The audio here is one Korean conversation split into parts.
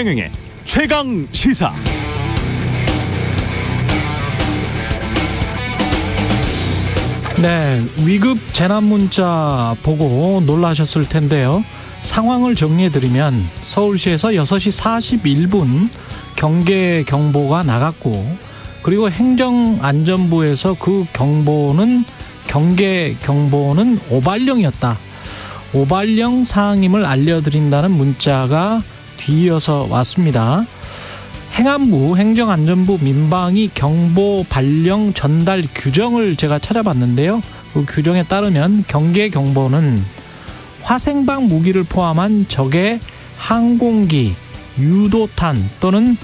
최경영의 최강 시사. 네, 위급 재난 문자 보고 놀라셨을 텐데요. 상황을 정리해드리면 서울시에서 6시 41분 경계 경보가 나갔고, 그리고 행정안전부에서 그 경계 경보는 오발령이었다. 오발령 사항임을 알려드린다는 문자가 뒤이어서 왔습니다. 행안부, 행정안전부 민방위 경보 발령 전달 규정을 제가 찾아봤는데요. 그 규정에 따르면 경계 경보는 화생방 무기를 포함한 적의 항공기, 유도탄 또는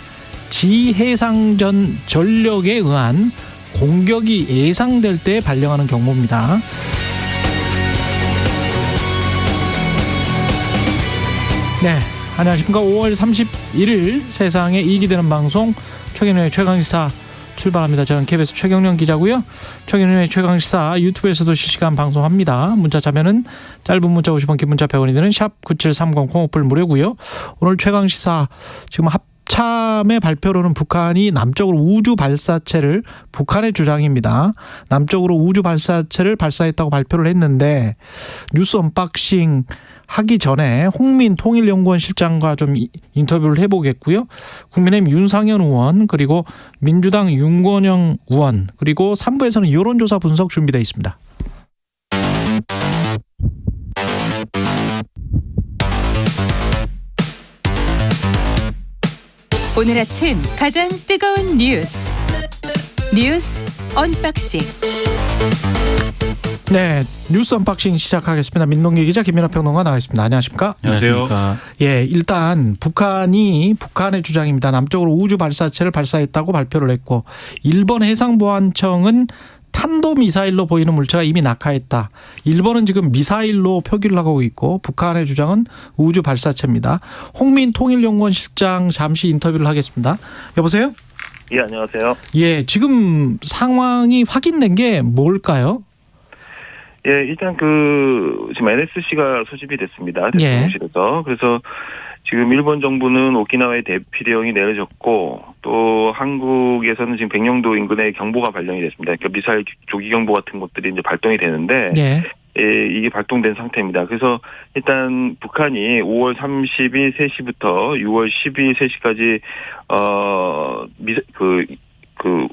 지해상전 전력에 의한 공격이 예상될 때 발령하는 경보입니다. 네, 안녕하십니까. 5월 31일 세상에 이익이 되는 방송 최경영의 최강시사 출발합니다. 저는 KBS 최경영 기자고요. 최경영의 최강시사 유튜브에서도 실시간 방송합니다. 문자 자면은 짧은 문자 50원, 긴 문자 100원이 드는 샵 9730 콩오플 무료고요. 오늘 최강시사 지금 합참의 발표로는 북한이 남쪽으로 우주 발사체를, 북한의 주장입니다, 남쪽으로 우주 발사체를 발사했다고 발표를 했는데, 뉴스 언박싱 하기 전에 홍민 통일연구원 실장과 좀 인터뷰를 해보겠고요. 국민의힘 윤상현 의원, 그리고 민주당 윤건영 의원, 그리고 3부에서는 여론조사 분석 준비되어 있습니다. 오늘 아침 가장 뜨거운 뉴스 언박싱. 네, 뉴스 언박싱 시작하겠습니다. 민동기 기자, 김민하 평론가 나와있습니다. 안녕하십니까? 안녕하세요. 예, 일단 북한의 주장입니다. 남쪽으로 우주 발사체를 발사했다고 발표를 했고, 일본 해상보안청은 탄도미사일로 보이는 물체가 이미 낙하했다. 일본은 지금 미사일로 표기를 하고 있고, 북한의 주장은 우주 발사체입니다. 홍민 통일연구원 실장 잠시 인터뷰를 하겠습니다. 여보세요? 예, 안녕하세요. 예, 지금 상황이 확인된 게 뭘까요? 예, 일단 지금 NSC가 소집이 됐습니다. 예. 대통령실에서. 그래서 지금 일본 정부는 오키나와에 대피령이 내려졌고, 또 한국에서는 지금 백령도 인근에 경보가 발령이 됐습니다. 그러니까 미사일 조기 경보 같은 것들이 이제 발동이 되는데, 예. 예, 이게 발동된 상태입니다. 그래서 일단 북한이 5월 30일 3시부터 6월 12일 3시까지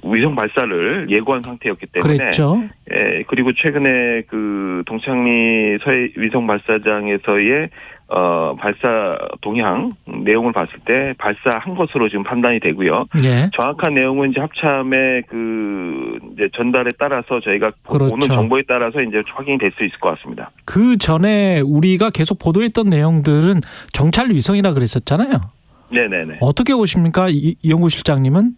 위성 발사를 예고한 상태였기 때문에, 그랬죠. 예, 그리고 최근에 동창리 서해 위성 발사장에서의 발사 동향 내용을 봤을 때 발사한 것으로 지금 판단이 되고요. 예. 정확한 내용은 이제 합참의 이제 전달에 따라서 저희가 그렇죠. 오는 정보에 따라서 이제 확인이 될 수 있을 것 같습니다. 그 전에 우리가 계속 보도했던 내용들은 정찰 위성이라 그랬었잖아요. 네네네. 어떻게 보십니까, 이 연구실장님은?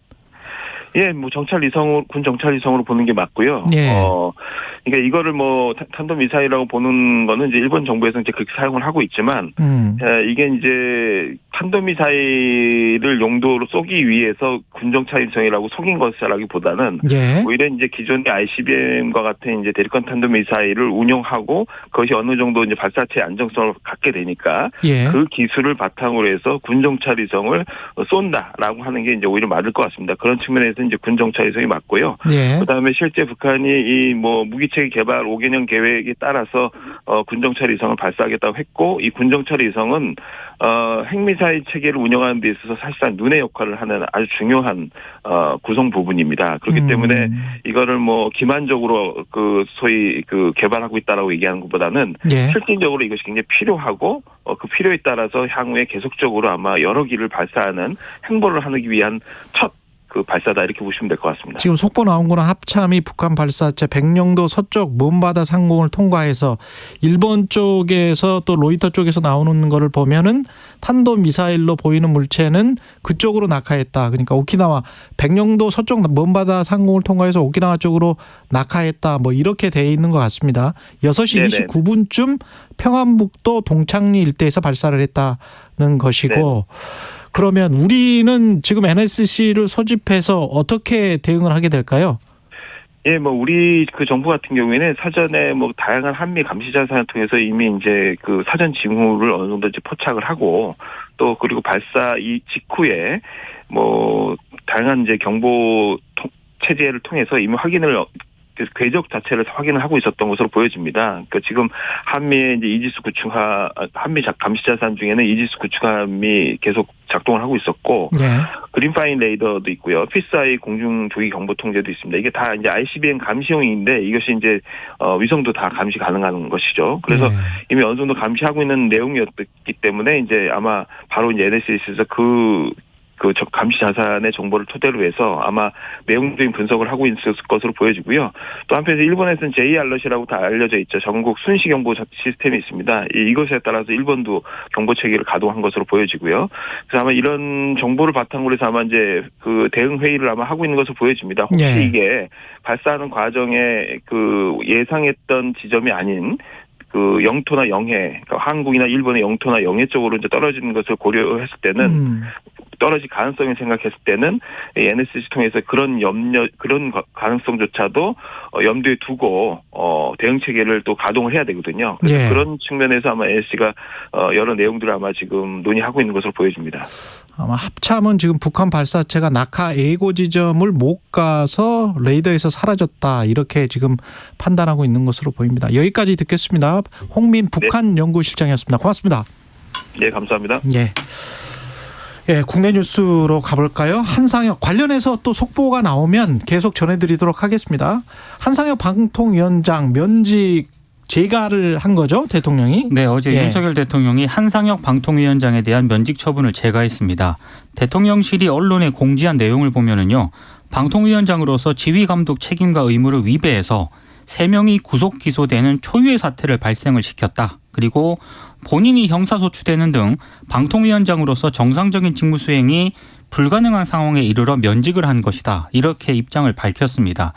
예, 정찰 위성으로, 군 정찰 위성으로 보는 게 맞고요. 예. 그러니까 이거를 탄도미사일이라고 보는 거는 이제 일본 정부에서 이제 그렇게 사용을 하고 있지만, 이게 이제 탄도미사일을 용도로 쏘기 위해서 군 정찰 위성이라고 속인 것이라기보다는, 예. 오히려 이제 기존의 ICBM과 같은 이제 대륙간 탄도미사일을 운용하고 그것이 어느 정도 이제 발사체의 안정성을 갖게 되니까, 예. 그 기술을 바탕으로 해서 군 정찰 위성을 쏜다라고 하는 게 이제 오히려 맞을 것 같습니다. 그런 측면에서 이제 군 정찰 위성이 맞고요. 예. 그다음에 실제 북한이 이 무기체계 개발 5개년 계획에 따라서 군 정찰 위성을 발사하겠다고 했고, 이 군 정찰 위성은 핵미사일 체계를 운영하는 데 있어서 사실상 눈의 역할을 하는 아주 중요한 구성 부분입니다. 그렇기 때문에 이거를 기만적으로 소위 개발하고 있다라고 얘기하는 것보다는, 예. 실질적으로 이것이 굉장히 필요하고 그 필요에 따라서 향후에 계속적으로 아마 여러 기를 발사하는 행보를 하기 위한 첫 발사다, 이렇게 보시면 될 것 같습니다. 지금 속보 나온 거는 합참이 북한 발사체 백령도 서쪽 먼바다 상공을 통과해서 일본 쪽에서 또 로이터 쪽에서 나오는 거를 보면은 탄도미사일로 보이는 물체는 그쪽으로 낙하했다. 그러니까 오키나와 백령도 서쪽 먼바다 상공을 통과해서 오키나와 쪽으로 낙하했다. 이렇게 돼 있는 것 같습니다. 6시 네네. 29분쯤 평안북도 동창리 일대에서 발사를 했다는 것이고, 네. 그러면 우리는 지금 NSC를 소집해서 어떻게 대응을 하게 될까요? 예, 뭐 우리 그 정부 같은 경우에는 사전에 뭐 다양한 한미 감시 자산을 통해서 이미 이제 그 사전 징후를 어느 정도 이제 포착을 하고 또 그리고 발사 이 직후에 뭐 다양한 이제 경보 체제를 통해서 이미 확인을 궤적 자체를 확인을 하고 있었던 것으로 보여집니다. 그러니까 지금 한미의 이제 이지스 구축함, 한미 감시자산 중에는 이지스 구축함이 계속 작동을 하고 있었고, 네. 그린파인 레이더도 있고요, 피스아이 공중 조기 경보 통제도 있습니다. 이게 다 이제 ICBM 감시용인데 이것이 이제 위성도 다 감시 가능한 것이죠. 그래서 이미 어느 정도 감시하고 있는 내용이었기 때문에 이제 아마 바로 이제 NSC에서 그 감시 자산의 정보를 토대로 해서 아마 내용적인 분석을 하고 있을 것으로 보여지고요. 또 한편에서 일본에서는 J-알럿이라고 다 알려져 있죠. 전국 순시 경보 시스템이 있습니다. 이것에 따라서 일본도 경보 체계를 가동한 것으로 보여지고요. 그래서 아마 이런 정보를 바탕으로 해서 아마 이제 그 대응 회의를 아마 하고 있는 것으로 보여집니다. 혹시 이게 발사하는 과정에 그 예상했던 지점이 아닌 그 영토나 영해, 그러니까 한국이나 일본의 영토나 영해 쪽으로 이제 떨어지는 것을 고려했을 때는 떨어질 가능성을 생각했을 때는 NSC 통해서 그런 가능성조차도 염두에 두고 대응 체계를 또 가동을 해야 되거든요. 그래서 그런 측면에서 아마 NSC가 여러 내용들을 아마 지금 논의하고 있는 것으로 보여집니다. 아마 합참은 지금 북한 발사체가 낙하 예고 지점을 못 가서 레이더에서 사라졌다 이렇게 지금 판단하고 있는 것으로 보입니다. 여기까지 듣겠습니다. 홍민 북한 연구실장이었습니다. 고맙습니다. 네, 감사합니다. 네. 예, 국내 뉴스로 가볼까요? 한상혁 관련해서 또 속보가 나오면 계속 전해드리도록 하겠습니다. 한상혁 방통위원장 면직 재가를 한 거죠, 대통령이? 네, 어제 윤석열 대통령이 한상혁 방통위원장에 대한 면직 처분을 재가했습니다. 대통령실이 언론에 공지한 내용을 보면은요, 방통위원장으로서 지휘감독 책임과 의무를 위배해서 3명이 구속 기소되는 초유의 사태를 발생을 시켰다. 그리고 본인이 형사소추되는 등 방통위원장으로서 정상적인 직무 수행이 불가능한 상황에 이르러 면직을 한 것이다. 이렇게 입장을 밝혔습니다.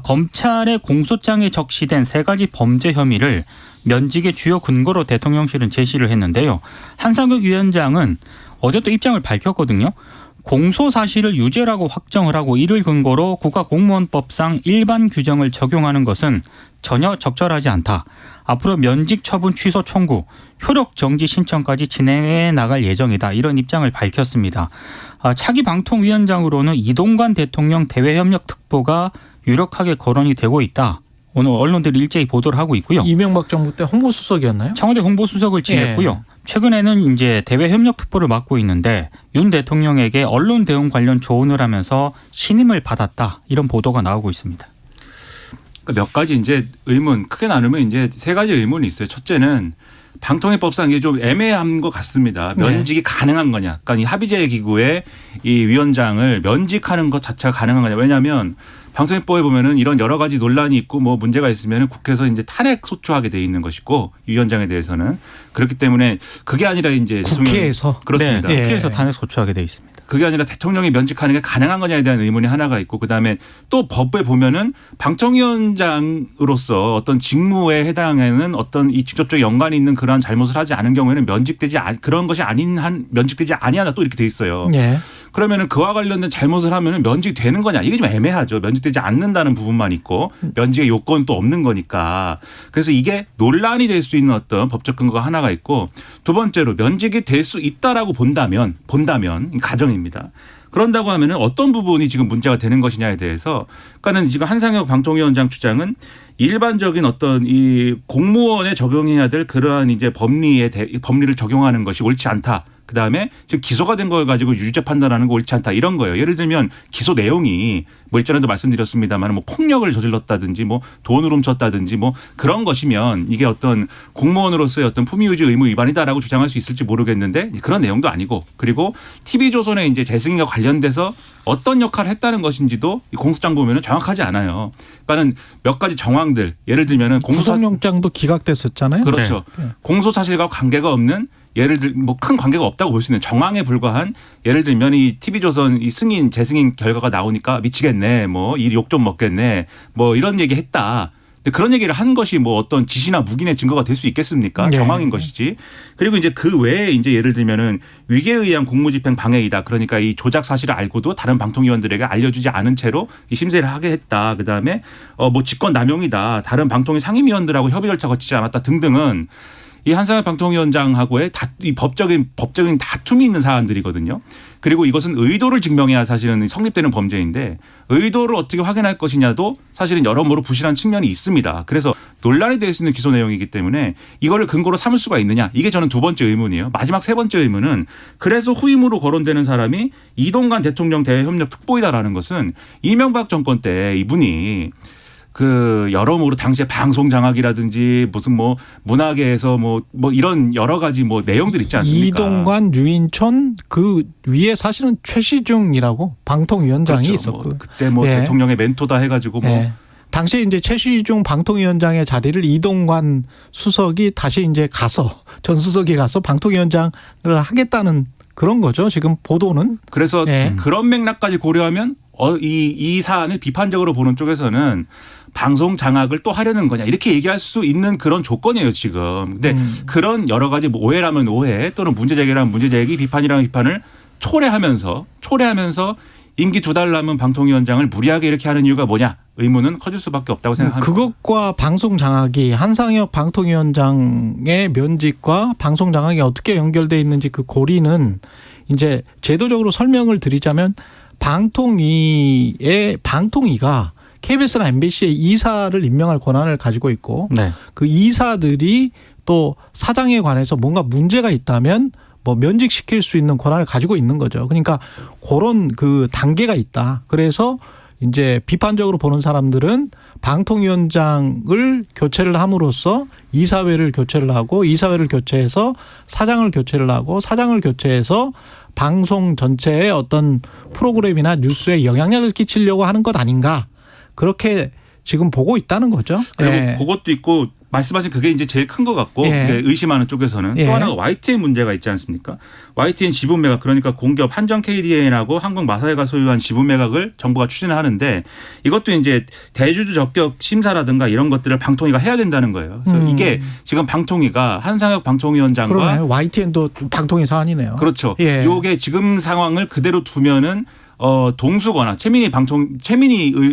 검찰의 공소장에 적시된 3가지 범죄 혐의를 면직의 주요 근거로 대통령실은 제시를 했는데요. 한상혁 위원장은 어제 또 입장을 밝혔거든요. 공소 사실을 유죄라고 확정을 하고 이를 근거로 국가공무원법상 일반 규정을 적용하는 것은 전혀 적절하지 않다. 앞으로 면직 처분 취소 청구, 효력 정지 신청까지 진행해 나갈 예정이다. 이런 입장을 밝혔습니다. 차기 방통위원장으로는 이동관 대통령 대외협력특보가 유력하게 거론이 되고 있다. 오늘 언론들이 일제히 보도를 하고 있고요. 이명박 정부 때 홍보수석이었나요? 청와대 홍보수석을 지냈고요. 최근에는 이제 대외협력특보를 맡고 있는데 윤 대통령에게 언론 대응 관련 조언을 하면서 신임을 받았다. 이런 보도가 나오고 있습니다. 몇 가지 이제 의문, 크게 나누면 이제 3가지 의문이 있어요. 첫째는 방통위법상 이게 좀 애매한 것 같습니다. 면직이 가능한 거냐. 그러니까 이 합의제 기구의 이 위원장을 면직하는 것 자체가 가능한 거냐. 왜냐하면 방통위법에 보면은 이런 여러 가지 논란이 있고 뭐 문제가 있으면 국회에서 이제 탄핵 소추하게 돼 있는 것이고 위원장에 대해서는 그렇기 때문에 그게 아니라 이제 국회에서 그렇습니다. 네, 국회에서 탄핵 소추하게 돼 있습니다. 그게 아니라 대통령이 면직하는 게 가능한 거냐에 대한 의문이 하나가 있고 그다음에 또 법에 보면은 방통위원장으로서 어떤 직무에 해당하는 어떤 이 직접적 연관이 있는 그러한 잘못을 하지 않은 경우에는 그런 것이 아닌 한 면직되지 아니하나 또 이렇게 돼 있어요. 그러면은 그와 관련된 잘못을 하면은 면직되는 거냐 이게 좀 애매하죠. 면직되지 않는다는 부분만 있고 면직의 요건 또 없는 거니까 그래서 이게 논란이 될 수 있는 어떤 법적 근거가 하나가 있고 두 번째로 면직이 될 수 있다라고 본다면 가정입니다. 그런다고 하면은 어떤 부분이 지금 문제가 되는 것이냐에 대해서 그러니까는 지금 한상혁 방통위원장 주장은 일반적인 어떤 이 공무원에 적용해야 될 그러한 이제 법리를 적용하는 것이 옳지 않다. 그다음에 지금 기소가 된 걸 가지고 유죄 판단하는 거 옳지 않다 이런 거예요. 예를 들면 기소 내용이 뭐 일전에도 말씀드렸습니다만 뭐 폭력을 저질렀다든지 뭐 돈을 훔쳤다든지 뭐 그런 것이면 이게 어떤 공무원으로서의 어떤 품위유지 의무 위반이다라고 주장할 수 있을지 모르겠는데 그런 내용도 아니고 그리고 TV조선의 이제 재승인과 관련돼서 어떤 역할을 했다는 것인지도 이 공소장 보면은 정확하지 않아요. 그러니까는 몇 가지 정황들 예를 들면은 구속영장도 기각됐었잖아요. 그렇죠. 네. 공소 사실과 관계가 없는 예를 들 뭐 큰 관계가 없다고 볼 수 있는 정황에 불과한 예를 들면 이 TV조선 이 재승인 결과가 나오니까 미치겠네 뭐 이 욕 좀 먹겠네 뭐 이런 얘기 했다. 그런 얘기를 한 것이 뭐 어떤 지시나 묵인의 증거가 될 수 있겠습니까? 네. 정황인 것이지. 그리고 이제 그 외에 이제 예를 들면은 위계에 의한 공무집행 방해이다. 그러니까 이 조작 사실을 알고도 다른 방통위원들에게 알려주지 않은 채로 이 심사를 하게 했다. 그다음에 뭐 직권 남용이다. 다른 방통위 상임위원들하고 협의 절차 거치지 않았다 등등은 이 한상혁 방통위원장하고의 이 법적인 다툼이 있는 사안들이거든요. 그리고 이것은 의도를 증명해야 사실은 성립되는 범죄인데 의도를 어떻게 확인할 것이냐도 사실은 여러모로 부실한 측면이 있습니다. 그래서 논란이 될 수 있는 기소 내용이기 때문에 이거를 근거로 삼을 수가 있느냐. 이게 저는 두 번째 의문이에요. 마지막 세 번째 의문은 그래서 후임으로 거론되는 사람이 이동관 대통령 대외협력 특보이다라는 것은 이명박 정권 때 이분이 그 여러모로 당시에 방송 장악이라든지 무슨 뭐 문화계에서 뭐 이런 여러 가지 뭐 내용들 있지 않습니까? 이동관, 유인촌 그 위에 사실은 최시중이라고 방통위원장이 그렇죠. 있었고 그때 뭐 예. 대통령의 멘토다 해가지고 뭐 예. 당시에 이제 최시중 방통위원장의 자리를 이동관 수석이 다시 이제 가서 전 수석이 가서 방통위원장을 하겠다는 그런 거죠. 지금 보도는. 그래서 예. 그런 맥락까지 고려하면 이 사안을 비판적으로 보는 쪽에서는 방송 장악을 또 하려는 거냐 이렇게 얘기할 수 있는 그런 조건이에요 지금. 근데 그런 여러 가지 뭐 오해라면 오해 또는 문제 제기라면 문제 제기 비판이라면 비판을 초래하면서 임기 2달 남은 방통위원장을 무리하게 이렇게 하는 이유가 뭐냐 의문은 커질 수밖에 없다고 생각합니다. 그것과 방송 장악이 한상혁 방통위원장의 면직과 방송 장악이 어떻게 연결돼 있는지 그 고리는 이제 제도적으로 설명을 드리자면 방통위가 KBS나 MBC의 이사를 임명할 권한을 가지고 있고 네. 그 이사들이 또 사장에 관해서 뭔가 문제가 있다면 뭐 면직시킬 수 있는 권한을 가지고 있는 거죠. 그러니까 그런 그 단계가 있다. 그래서 이제 비판적으로 보는 사람들은 방통위원장을 교체를 함으로써 이사회를 교체를 하고 이사회를 교체해서 사장을 교체를 하고 사장을 교체해서 방송 전체의 어떤 프로그램이나 뉴스에 영향력을 끼치려고 하는 것 아닌가. 그렇게 지금 보고 있다는 거죠. 그리고 예. 그것도 있고 말씀하신 그게 이제 제일 큰 것 같고 예. 이제 의심하는 쪽에서는 예. 또 하나가 YTN 문제가 있지 않습니까? YTN 지분 매각 그러니까 공기업 한정 KDN하고 한국마사회가 소유한 지분 매각을 정부가 추진을 하는데 이것도 이제 대주주 적격 심사라든가 이런 것들을 방통위가 해야 된다는 거예요. 그래서 이게 지금 방통위가 한상혁 방통위원장과 그러네. YTN도 방통위 사안이네요. 그렇죠. 예. 요게 지금 상황을 그대로 두면은 동수거나 최민희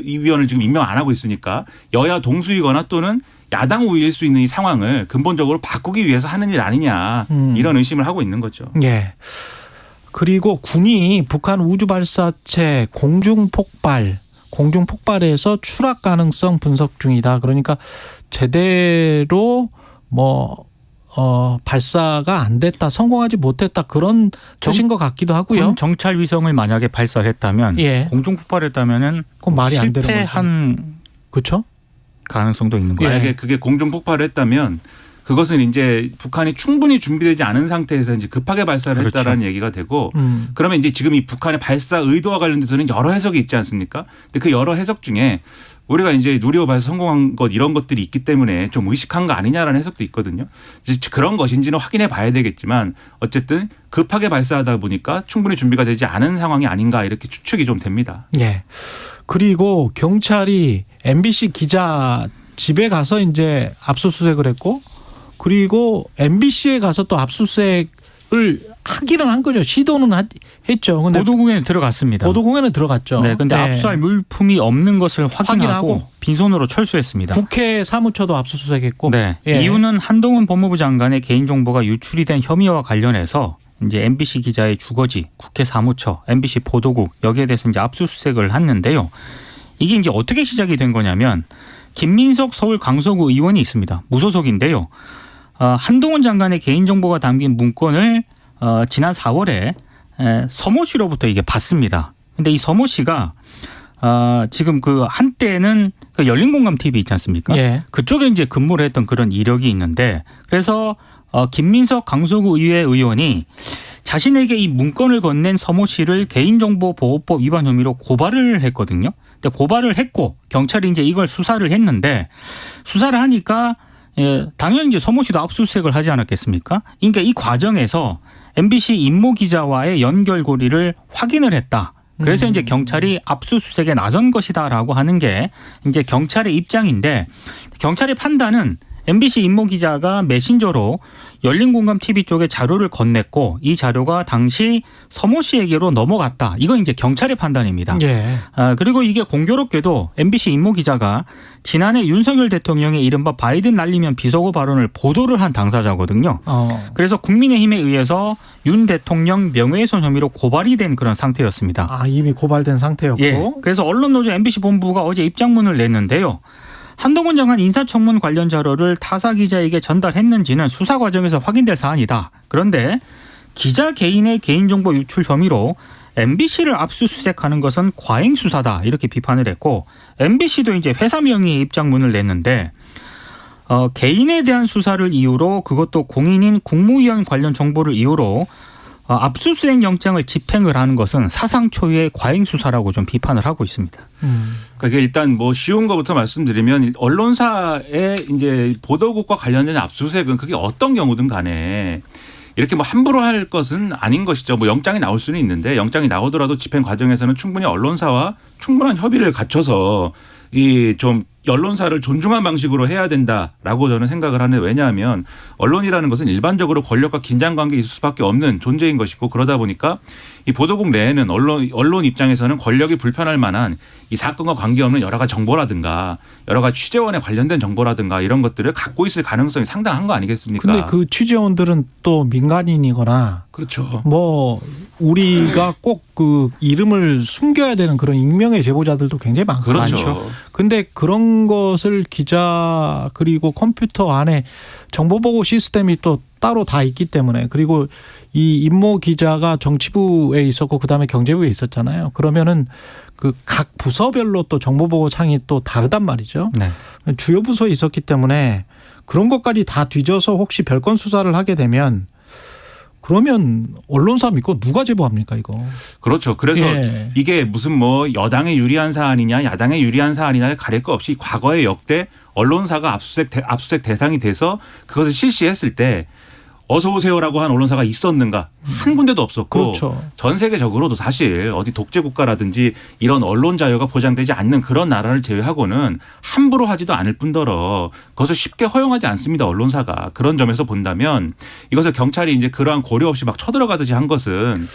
위원을 지금 임명 안 하고 있으니까 여야 동수이거나 또는 야당 우위일 수 있는 이 상황을 근본적으로 바꾸기 위해서 하는 일 아니냐 이런 의심을 하고 있는 거죠. 예. 그리고 군이 북한 우주발사체 공중폭발에서 추락 가능성 분석 중이다. 그러니까 제대로 발사가 안 됐다, 성공하지 못했다 그런 뜻인 것 같기도 하고요. 군 정찰 위성을 만약에 발사를 했다면 예. 공중 폭발했다면은 그건 말이 안 되는 거죠. 실패한 그렇죠? 가능성도 있는 거예요. 만약에 그게 공중 폭발을 했다면 그것은 이제 북한이 충분히 준비되지 않은 상태에서 이제 급하게 발사를 그렇죠. 했다라는 얘기가 되고 그러면 이제 지금 이 북한의 발사 의도와 관련돼서는 여러 해석이 있지 않습니까? 근데 그 여러 해석 중에 우리가 이제 누리호 발사 성공한 것 이런 것들이 있기 때문에 좀 의식한 거 아니냐라는 해석도 있거든요. 그런 것인지는 확인해 봐야 되겠지만 어쨌든 급하게 발사하다 보니까 충분히 준비가 되지 않은 상황이 아닌가 이렇게 추측이 좀 됩니다. 예. 그리고 경찰이 MBC 기자 집에 가서 이제 압수수색을 했고 그리고 MBC에 가서 또 압수수색을 하기는 한 거죠. 시도는 했죠. 근데 보도국에는 들어갔습니다. 보도국에는 들어갔죠. 네, 근데 압수할 물품이 없는 것을 확인하고 확인하고 빈손으로 철수했습니다. 국회 사무처도 압수수색했고. 네, 예. 이유는 한동훈 법무부 장관의 개인정보가 유출이 된 혐의와 관련해서 이제 MBC 기자의 주거지, 국회 사무처, MBC 보도국 여기에 대해서 이제 압수수색을 했는데요. 이게 이제 어떻게 시작이 된 거냐면 김민석 서울 강서구 의원이 있습니다. 무소속인데요. 한동훈 장관의 개인정보가 담긴 문건을 지난 4월에 서모 씨로부터 이게 받습니다. 근데 이 서모 씨가 지금 그 한때는 그 열린공감 TV 있지 않습니까? 예. 그쪽에 이제 근무를 했던 그런 이력이 있는데 그래서 김민석 강서구 의회 의원이 자신에게 이 문건을 건넨 서모 씨를 개인정보보호법 위반 혐의로 고발을 했거든요. 근데 고발을 했고 경찰이 이제 이걸 수사를 했는데 수사를 하니까 당연히 이제 서모 씨도 압수수색을 하지 않았겠습니까? 그러니까 이 과정에서 MBC 임모 기자와의 연결고리를 확인을 했다. 그래서 이제 경찰이 압수수색에 나선 것이다라고 하는 게 이제 경찰의 입장인데 경찰의 판단은 MBC 임모 기자가 메신저로 열린공감 TV 쪽에 자료를 건넸고 이 자료가 당시 서모 씨에게로 넘어갔다. 이건 이제 경찰의 판단입니다. 예. 그리고 이게 공교롭게도 MBC 임모 기자가 지난해 윤석열 대통령의 이른바 바이든 날리면 비속어 발언을 보도를 한 당사자거든요. 그래서 국민의힘에 의해서 윤 대통령 명예훼손 혐의로 고발이 된 그런 상태였습니다. 아, 이미 고발된 상태였고. 예. 그래서 언론노조 MBC 본부가 어제 입장문을 냈는데요. 한동훈 장관 인사청문 관련 자료를 타사 기자에게 전달했는지는 수사 과정에서 확인될 사안이다. 그런데 기자 개인의 개인정보 유출 혐의로 MBC를 압수수색하는 것은 과잉 수사다. 이렇게 비판을 했고 MBC도 이제 회사 명의의 입장문을 냈는데 개인에 대한 수사를 이유로 그것도 공인인 국무위원 관련 정보를 이유로 압수수색 영장을 집행을 하는 것은 사상 초유의 과잉 수사라고 좀 비판을 하고 있습니다. 그러니까 이게 일단 뭐 쉬운 것부터 말씀드리면 언론사의 이제 보도국과 관련된 압수수색은 그게 어떤 경우든 간에 이렇게 뭐 함부로 할 것은 아닌 것이죠. 뭐 영장이 나올 수는 있는데 영장이 나오더라도 집행 과정에서는 충분히 언론사와 충분한 협의를 갖춰서 이 좀 언론사를 존중한 방식으로 해야 된다라고 저는 생각을 하는데 왜냐하면 언론이라는 것은 일반적으로 권력과 긴장관계가 있을 수밖에 없는 존재인 것이고 그러다 보니까 이 보도국 내에는 언론 입장에서는 권력이 불편할 만한 이 사건과 관계없는 여러 가지 정보라든가 여러 가지 취재원에 관련된 정보라든가 이런 것들을 갖고 있을 가능성이 상당한 거 아니겠습니까? 근데 그 취재원들은 또 민간인이거나 그렇죠. 뭐 우리가 꼭 그 이름을 숨겨야 되는 그런 익명의 제보자들도 굉장히 많거든요. 그렇죠. 근데 그런 것을 기자 그리고 컴퓨터 안에 정보보고 시스템이 또 따로 다 있기 때문에 그리고 이 임모 기자가 정치부에 있었고 그다음에 경제부에 있었잖아요. 그러면은 그 각 부서별로 또 정보보고 창이 또 다르단 말이죠. 네. 주요 부서에 있었기 때문에 그런 것까지 다 뒤져서 혹시 별건 수사를 하게 되면 그러면 언론사 믿고 누가 제보합니까 이거? 그렇죠. 그래서 예. 이게 무슨 뭐 여당에 유리한 사안이냐 야당에 유리한 사안이냐를 가릴 거 없이 과거에 역대 언론사가 압수수색 대상이 돼서 그것을 실시했을 때 어서 오세요라고 한 언론사가 있었는가? 한 군데도 없었고 그렇죠. 전 세계적으로도 사실 어디 독재 국가라든지 이런 언론 자유가 보장되지 않는 그런 나라를 제외하고는 함부로 하지도 않을 뿐더러 그것을 쉽게 허용하지 않습니다. 언론사가. 그런 점에서 본다면 이것을 경찰이 이제 그러한 고려 없이 막 쳐들어가듯이 한 것은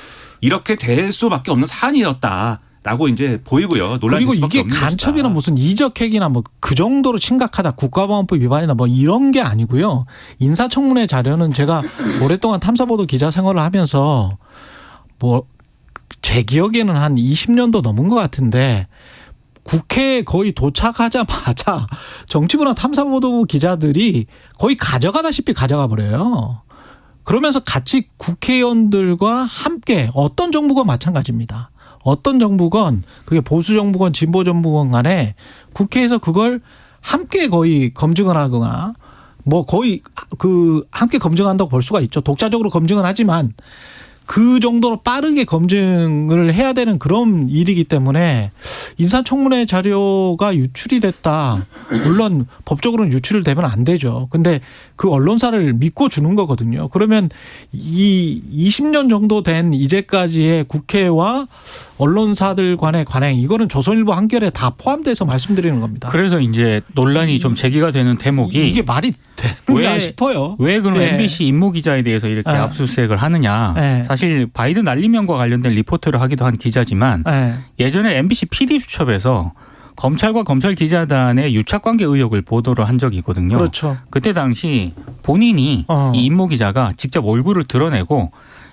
이렇게 될 수밖에 없는 사안이었다. 라고 이제 보이고요. 논란이 그리고 이게 없는 간첩이나 것이다. 무슨 이적행위나 뭐 그 정도로 심각하다 국가보안법 위반이나 뭐 이런 게 아니고요. 인사청문회 자료는 제가 오랫동안 탐사보도 기자 생활을 하면서 뭐 제 기억에는 한 20년도 넘은 것 같은데 국회에 거의 도착하자마자 정치부나 탐사보도 기자들이 거의 가져가다시피 가져가 버려요. 그러면서 같이 국회의원들과 함께 어떤 정부건 마찬가지입니다. 어떤 정부건 그게 보수 정부건 진보 정부건 간에 국회에서 그걸 함께 거의 검증을 하거나 뭐 거의 그 함께 검증한다고 볼 수가 있죠. 독자적으로 검증은 하지만 그 정도로 빠르게 검증을 해야 되는 그런 일이기 때문에 인사청문회 자료가 유출이 됐다. 물론 법적으로는 유출되면 안 되죠. 근데 그 언론사를 믿고 주는 거거든요. 그러면 이 20년 정도 된 이제까지의 국회와 언론사들 간의 관행 이거는 조선일보 한겨레 다 포함돼서 말씀드리는 겁니다. 그래서 이제 논란이 좀 제기가 되는 대목이 이게 말이 되는가 싶어요. 왜 그럼 네. MBC 임모 기자에 대해서 이렇게 네. 압수수색을 하느냐. 네. 사실 바이든 날리면과 관련된 리포트를 하기도 한 기자지만 네. 예전에 MBC PD수첩에서 검찰과 검찰 기자단의 유착관계 의혹을 보도를 한 적이 있거든요. 그렇죠. 그때 당시 본인이 이 임모 기자가 직접 얼굴을 드러내고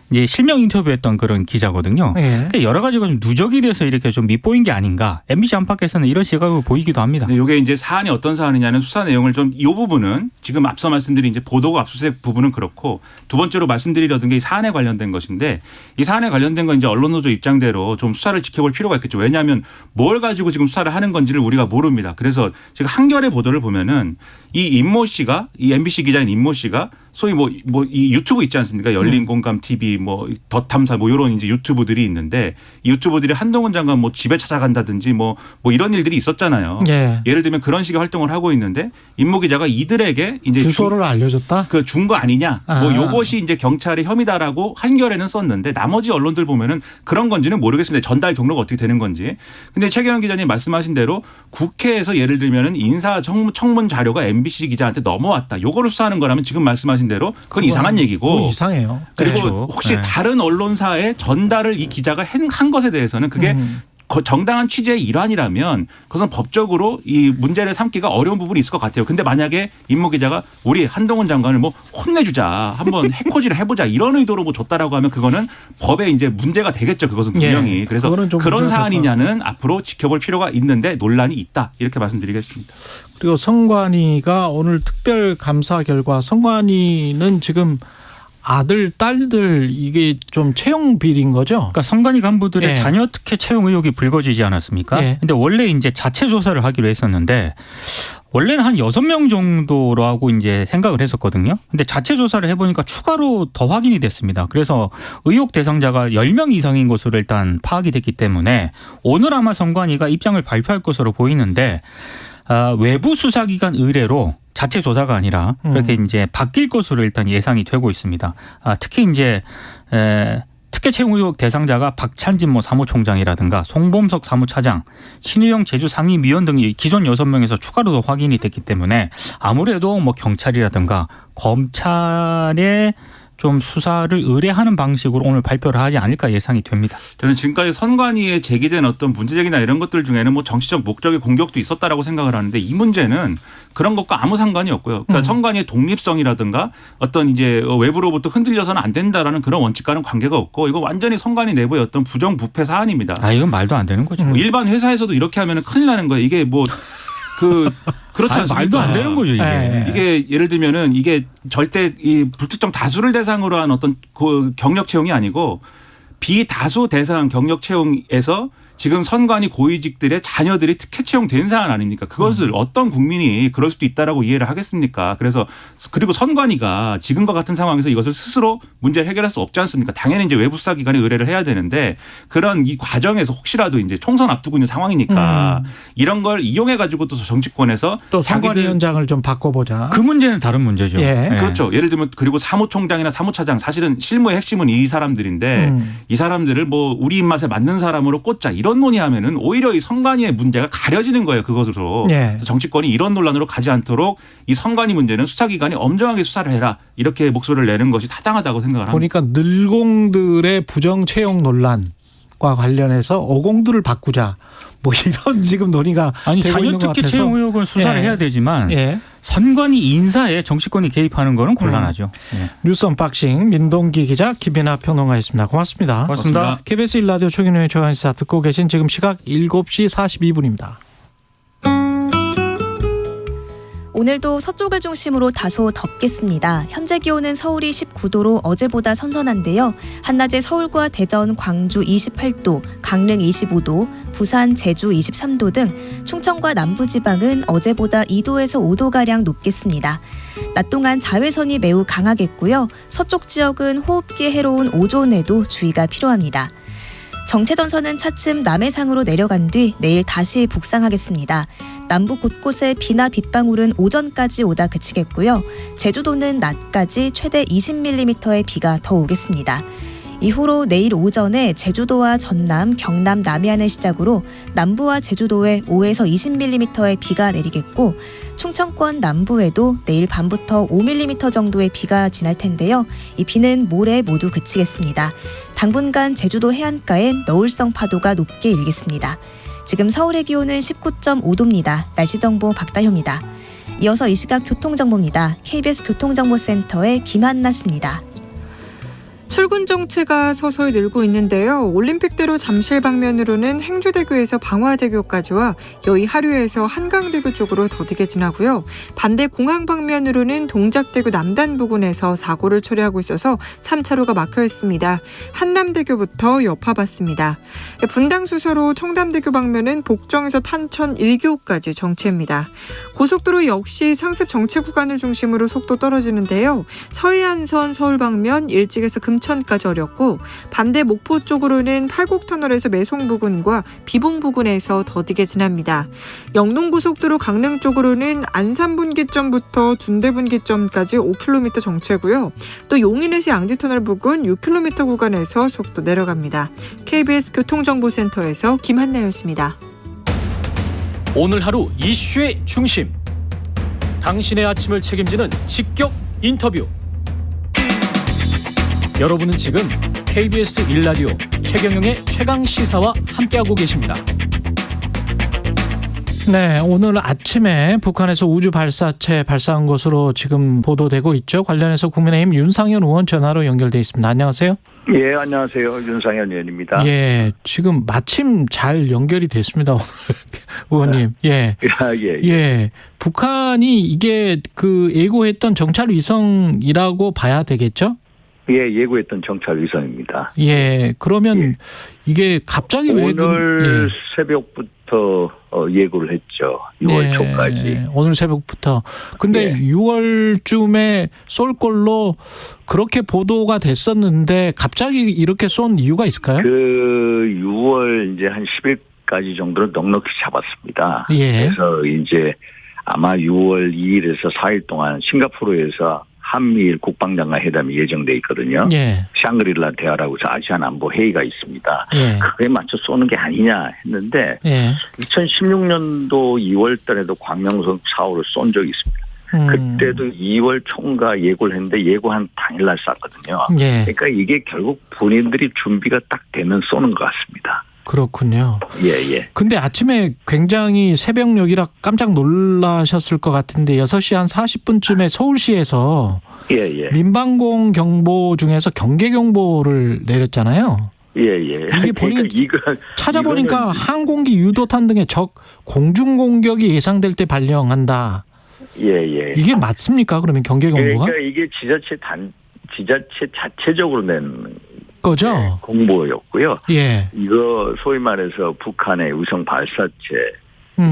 이제 실명 인터뷰했던 그런 기자거든요. 예. 그러니까 여러 가지가 좀 누적이 돼서 이렇게 좀 밉보인 게 아닌가. MBC 안팎에서는 이런 시각을 보이기도 합니다. 네, 이게 이제 사안이 어떤 사안이냐는 수사 내용을 좀 이 부분은 지금 앞서 말씀드린 이제 보도고 압수수색 부분은 그렇고 두 번째로 말씀드리려던 게 이 사안에 관련된 것인데 이 사안에 관련된 건 이제 언론노조 입장대로 좀 수사를 지켜볼 필요가 있겠죠. 왜냐하면 뭘 가지고 지금 수사를 하는 건지를 우리가 모릅니다. 그래서 지금 한겨레 보도를 보면은 이 임모 씨가 이 MBC 기자인 임모 씨가 소위 이 유튜브 있지 않습니까? 열린 공감 TV, 더 탐사 이런 이제 유튜브들이 있는데 이 유튜브들이 한동훈 장관 집에 찾아간다든지 이런 일들이 있었잖아요. 예. 예를 들면 그런 식의 활동을 하고 있는데 임모 기자가 이들에게 이제 주소를 알려줬다. 그 준 거 아니냐? 요것이 이제 경찰의 혐의다라고 한겨레는 썼는데 나머지 언론들 보면은 그런 건지는 모르겠습니다. 전달 경로가 어떻게 되는 건지. 근데 최경영 기자님 말씀하신 대로 국회에서 예를 들면은 인사 청문 자료가 MBC 기자한테 넘어왔다. 요거를 수사하는 거라면 지금 말씀하신 대로 그건 이상한 얘기고. 그건 이상해요. 그리고 그렇죠. 혹시 네. 다른 언론사에 전달을 이 기자가 한 것에 대해서는 그게 정당한 취재의 일환이라면 그것은 법적으로 이 문제를 삼기가 어려운 부분이 있을 것 같아요. 근데 만약에 임모 기자가 우리 한동훈 장관을 혼내주자, 한번 해코지를 해보자 이런 의도로 줬다라고 하면 그거는 법에 이제 문제가 되겠죠. 그것은 분명히. 예, 그래서 그런 사안이냐는 앞으로 지켜볼 필요가 있는데 논란이 있다 이렇게 말씀드리겠습니다. 그리고 선관위가 오늘 특별 감사 결과 선관위는 지금 아들, 딸들 이게 좀 채용 비리인 거죠? 그러니까 선관위 간부들의 예. 자녀 특혜 채용 의혹이 불거지지 않았습니까? 예. 근데 원래 이제 자체 조사를 하기로 했었는데 원래는 한 6명 정도로 하고 이제 생각을 했었거든요. 근데 자체 조사를 해보니까 추가로 더 확인이 됐습니다. 그래서 의혹 대상자가 10명 이상인 것으로 일단 파악이 됐기 때문에 오늘 아마 선관위가 입장을 발표할 것으로 보이는데 외부 수사기관 의뢰로 자체 조사가 아니라 그렇게 이제 바뀔 것으로 일단 예상이 되고 있습니다. 특히 이제 특혜 채용 의혹 대상자가 박찬진 사무총장이라든가 송범석 사무차장, 신유영 제주상임위원 등이 기존 6명에서 추가로 더 확인이 됐기 때문에 아무래도 경찰이라든가 검찰의 좀 수사를 의뢰하는 방식으로 오늘 발표를 하지 않을까 예상이 됩니다. 저는 지금까지 선관위에 제기된 어떤 문제제기나 이런 것들 중에는 정치적 목적의 공격도 있었다라고 생각을 하는데 이 문제는 그런 것과 아무 상관이 없고요. 그러니까 선관위의 독립성이라든가 어떤 이제 외부로부터 흔들려서는 안 된다라는 그런 원칙과는 관계가 없고 이거 완전히 선관위 내부의 어떤 부정부패 사안입니다. 이건 말도 안 되는 거죠. 일반 회사에서도 이렇게 하면 큰일 나는 거예요. 이게 그렇지 않습니까? 말도 안 되는 거죠, 이게. 네. 이게 예를 들면은 이게 절대 이 불특정 다수를 대상으로 한 어떤 그 경력 채용이 아니고 비다수 대상 경력 채용에서 지금 선관위 고위직들의 자녀들이 특혜 채용된 사안 아닙니까? 그것을 어떤 국민이 그럴 수도 있다라고 이해를 하겠습니까? 그리고 선관위가 지금과 같은 상황에서 이것을 스스로 문제를 해결할 수 없지 않습니까? 당연히 이제 외부 수사기관에 의뢰를 해야 되는데 그런 이 과정에서 혹시라도 이제 총선 앞두고 있는 상황이니까 이런 걸 이용해 가지고 또 정치권에서 또 선관위원장을 좀 바꿔보자. 그 문제는 다른 문제죠. 예. 그렇죠. 예를 들면 그리고 사무총장이나 사무차장 사실은 실무의 핵심은 이 사람들인데 이 사람들을 우리 입맛에 맞는 사람으로 꽂자 이런 논의하면은 오히려 이 선관위의 문제가 가려지는 거예요. 그것으로. 예. 정치권이 이런 논란으로 가지 않도록 이 선관위 문제는 수사기관이 엄정하게 수사를 해라. 이렇게 목소리를 내는 것이 타당하다고 생각을 합니다. 보니까 늘공들의 부정 채용 논란과 관련해서 어공들을 바꾸자. 이런 지금 논의가 되고 자녀 있는 것 특혜 같아서. 채용 의혹은 수사를 해야 되지만 선관위 인사에 정치권이 개입하는 거는 곤란하죠. 뉴스 언박싱 민동기 기자 김민하 평론가였습니다. 고맙습니다. 고맙습니다. KBS 1라디오 최경영의 최강시사 듣고 계신 지금 시각 7시 42분입니다. 오늘도 서쪽을 중심으로 다소 덥겠습니다. 현재 기온은 서울이 19도로 어제보다 선선한데요. 한낮에 서울과 대전, 광주 28도, 강릉 25도, 부산, 제주 23도 등 충청과 남부지방은 어제보다 2도에서 5도가량 높겠습니다. 낮 동안 자외선이 매우 강하겠고요. 서쪽 지역은 호흡기에 해로운 오존에도 주의가 필요합니다. 정체전선은 차츰 남해상으로 내려간 뒤 내일 다시 북상하겠습니다. 남부 곳곳에 비나 빗방울은 오전까지 오다 그치겠고요. 제주도는 낮까지 최대 20mm의 비가 더 오겠습니다. 이후로 내일 오전에 제주도와 전남, 경남 남해안을 시작으로 남부와 제주도에 5에서 20mm의 비가 내리겠고 충청권 남부에도 내일 밤부터 5mm 정도의 비가 지날 텐데요. 이 비는 모레 모두 그치겠습니다. 당분간 제주도 해안가엔 너울성 파도가 높게 일겠습니다. 지금 서울의 기온은 19.5도입니다. 날씨 정보 박다효입니다. 이어서 이 시각 교통정보입니다. KBS 교통정보센터의 김한나 씨입니다. 출군 정체가 서서히 늘고 있는데요. 올림픽대로 잠실 방면으로는 행주대교에서 방화대교까지와 여의 하류에서 한강대교 쪽으로 더디게 지나고요. 반대 공항 방면으로는 동작대교 남단 부근에서 사고를 처리하고 있어서 3차로가 막혀 있습니다. 한남대교부터 여파받습니다. 분당 수서로 청담대교 방면은 복정에서 탄천 1교까지 정체입니다. 고속도로 역시 상습 정체 구간을 중심으로 속도 떨어지는데요. 서해안선 서울 방면 일찍에서 금천까지 어렵고 반대 목포 쪽으로는 팔곡터널에서 매송 부근과 비봉 부근에서 더디게 지납니다. 영동고속도로 강릉 쪽으로는 안산분기점부터 둔대분기점까지 5km 정체고요. 또 용인에서 양지터널 부근 6km 구간에서 속도 내려갑니다. KBS 교통정보센터에서 김한나였습니다. 오늘 하루 이슈의 중심. 당신의 아침을 책임지는 직격 인터뷰. 여러분은 지금 KBS 1라디오 최경영의 최강시사와 함께하고 계십니다. 네, 오늘 아침에 북한에서 우주 발사체 발사한 것으로 지금 보도되고 있죠. 관련해서 국민의힘 윤상현 의원 전화로 연결돼 있습니다. 안녕하세요. 예, 안녕하세요. 윤상현 의원입니다. 예, 지금 마침 잘 연결이 됐습니다. 오늘 의원님. 예. 예. 북한이 이게 그 예고했던 정찰 위성이라고 봐야 되겠죠? 예, 예고했던 정찰 위성입니다. 예. 그러면 이게 갑자기 왜 오늘 새벽부터 예고를 했죠. 6월 초까지. 오늘 새벽부터. 근데 6월쯤에 쏠 걸로 그렇게 보도가 됐었는데 갑자기 이렇게 쏜 이유가 있을까요? 그 6월 이제 한 10일까지 정도는 넉넉히 잡았습니다. 예. 그래서 이제 아마 6월 2일에서 4일 동안 싱가포르에서 한미일 국방장관 회담이 예정돼 있거든요. 예. 샹그릴라 대화라고 해서 아시안 안보 회의가 있습니다. 예. 그에 맞춰 쏘는 게 아니냐 했는데 예. 2016년도 2월 달에도 광명성 4호를 쏜 적이 있습니다. 그때도 2월 총과 예고를 했는데 예고한 당일날 쐈거든요. 예. 그러니까 이게 결국 본인들이 준비가 딱 되면 쏘는 것 같습니다. 그렇군요. 예. 근데 아침에 굉장히 새벽녘이라 깜짝 놀라셨을 것 같은데 6시 한 40분쯤에 서울시에서 민방공 경보 중에서 경계 경보를 내렸잖아요. 예. 이게 보니까 찾아보니까 항공기 유도탄 등의 적 공중 공격이 예상될 때 발령한다. 예. 이게 맞습니까? 그러면 경계 경보가? 그러니까 이게 지자체 자체적으로 낸 거죠? 공보였고요. 예. 이거 소위 말해서 북한의 위성 발사체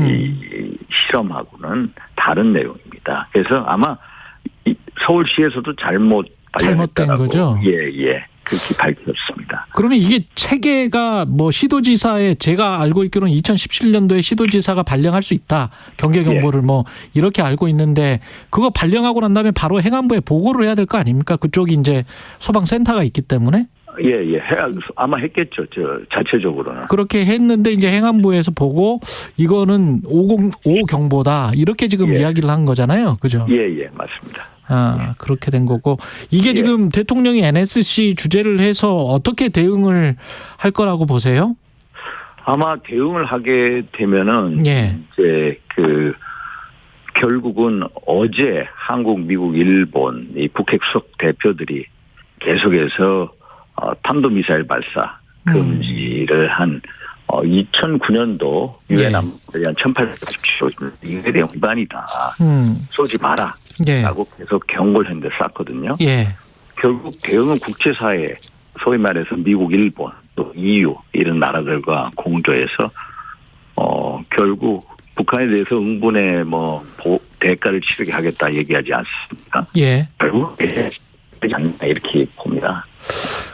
이 실험하고는 다른 내용입니다. 그래서 아마 서울시에서도 잘못된 거죠? 예. 그렇게 밝혔습니다. 그러면 이게 체계가 뭐 시도지사에 제가 알고 있기로는 2017년도에 시도지사가 발령할 수 있다. 경계 경보를 뭐 이렇게 알고 있는데 그거 발령하고 난 다음에 바로 행안부에 보고를 해야 될 거 아닙니까? 그쪽이 이제 소방센터가 있기 때문에. 예. 아마 했겠죠. 자체적으로는. 그렇게 했는데 이제 행안부에서 보고 이거는 5 경보다 이렇게 지금 이야기를 한 거잖아요. 그죠? 예, 맞습니다. 그렇게 된 거고. 이게 지금 대통령이 NSC 주재를 해서 어떻게 대응을 할 거라고 보세요? 아마 대응을 하게 되면은 이제 결국은 어제 한국, 미국, 일본 이 북핵 수석 대표들이 계속해서 탄도미사일 발사 금지를 한 2009년도 유엔 안보리안 1897호 이게 대한 위반이다. 쏘지 마라. 라고 계속 경고를 했는데 쐈거든요. 결국 대응은 국제사회 소위 말해서 미국, 일본 또 EU 이런 나라들과 공조해서 결국 북한에 대해서 응분의 대가를 치르게 하겠다 얘기하지 않습니까? 결국 이렇게 봅니다.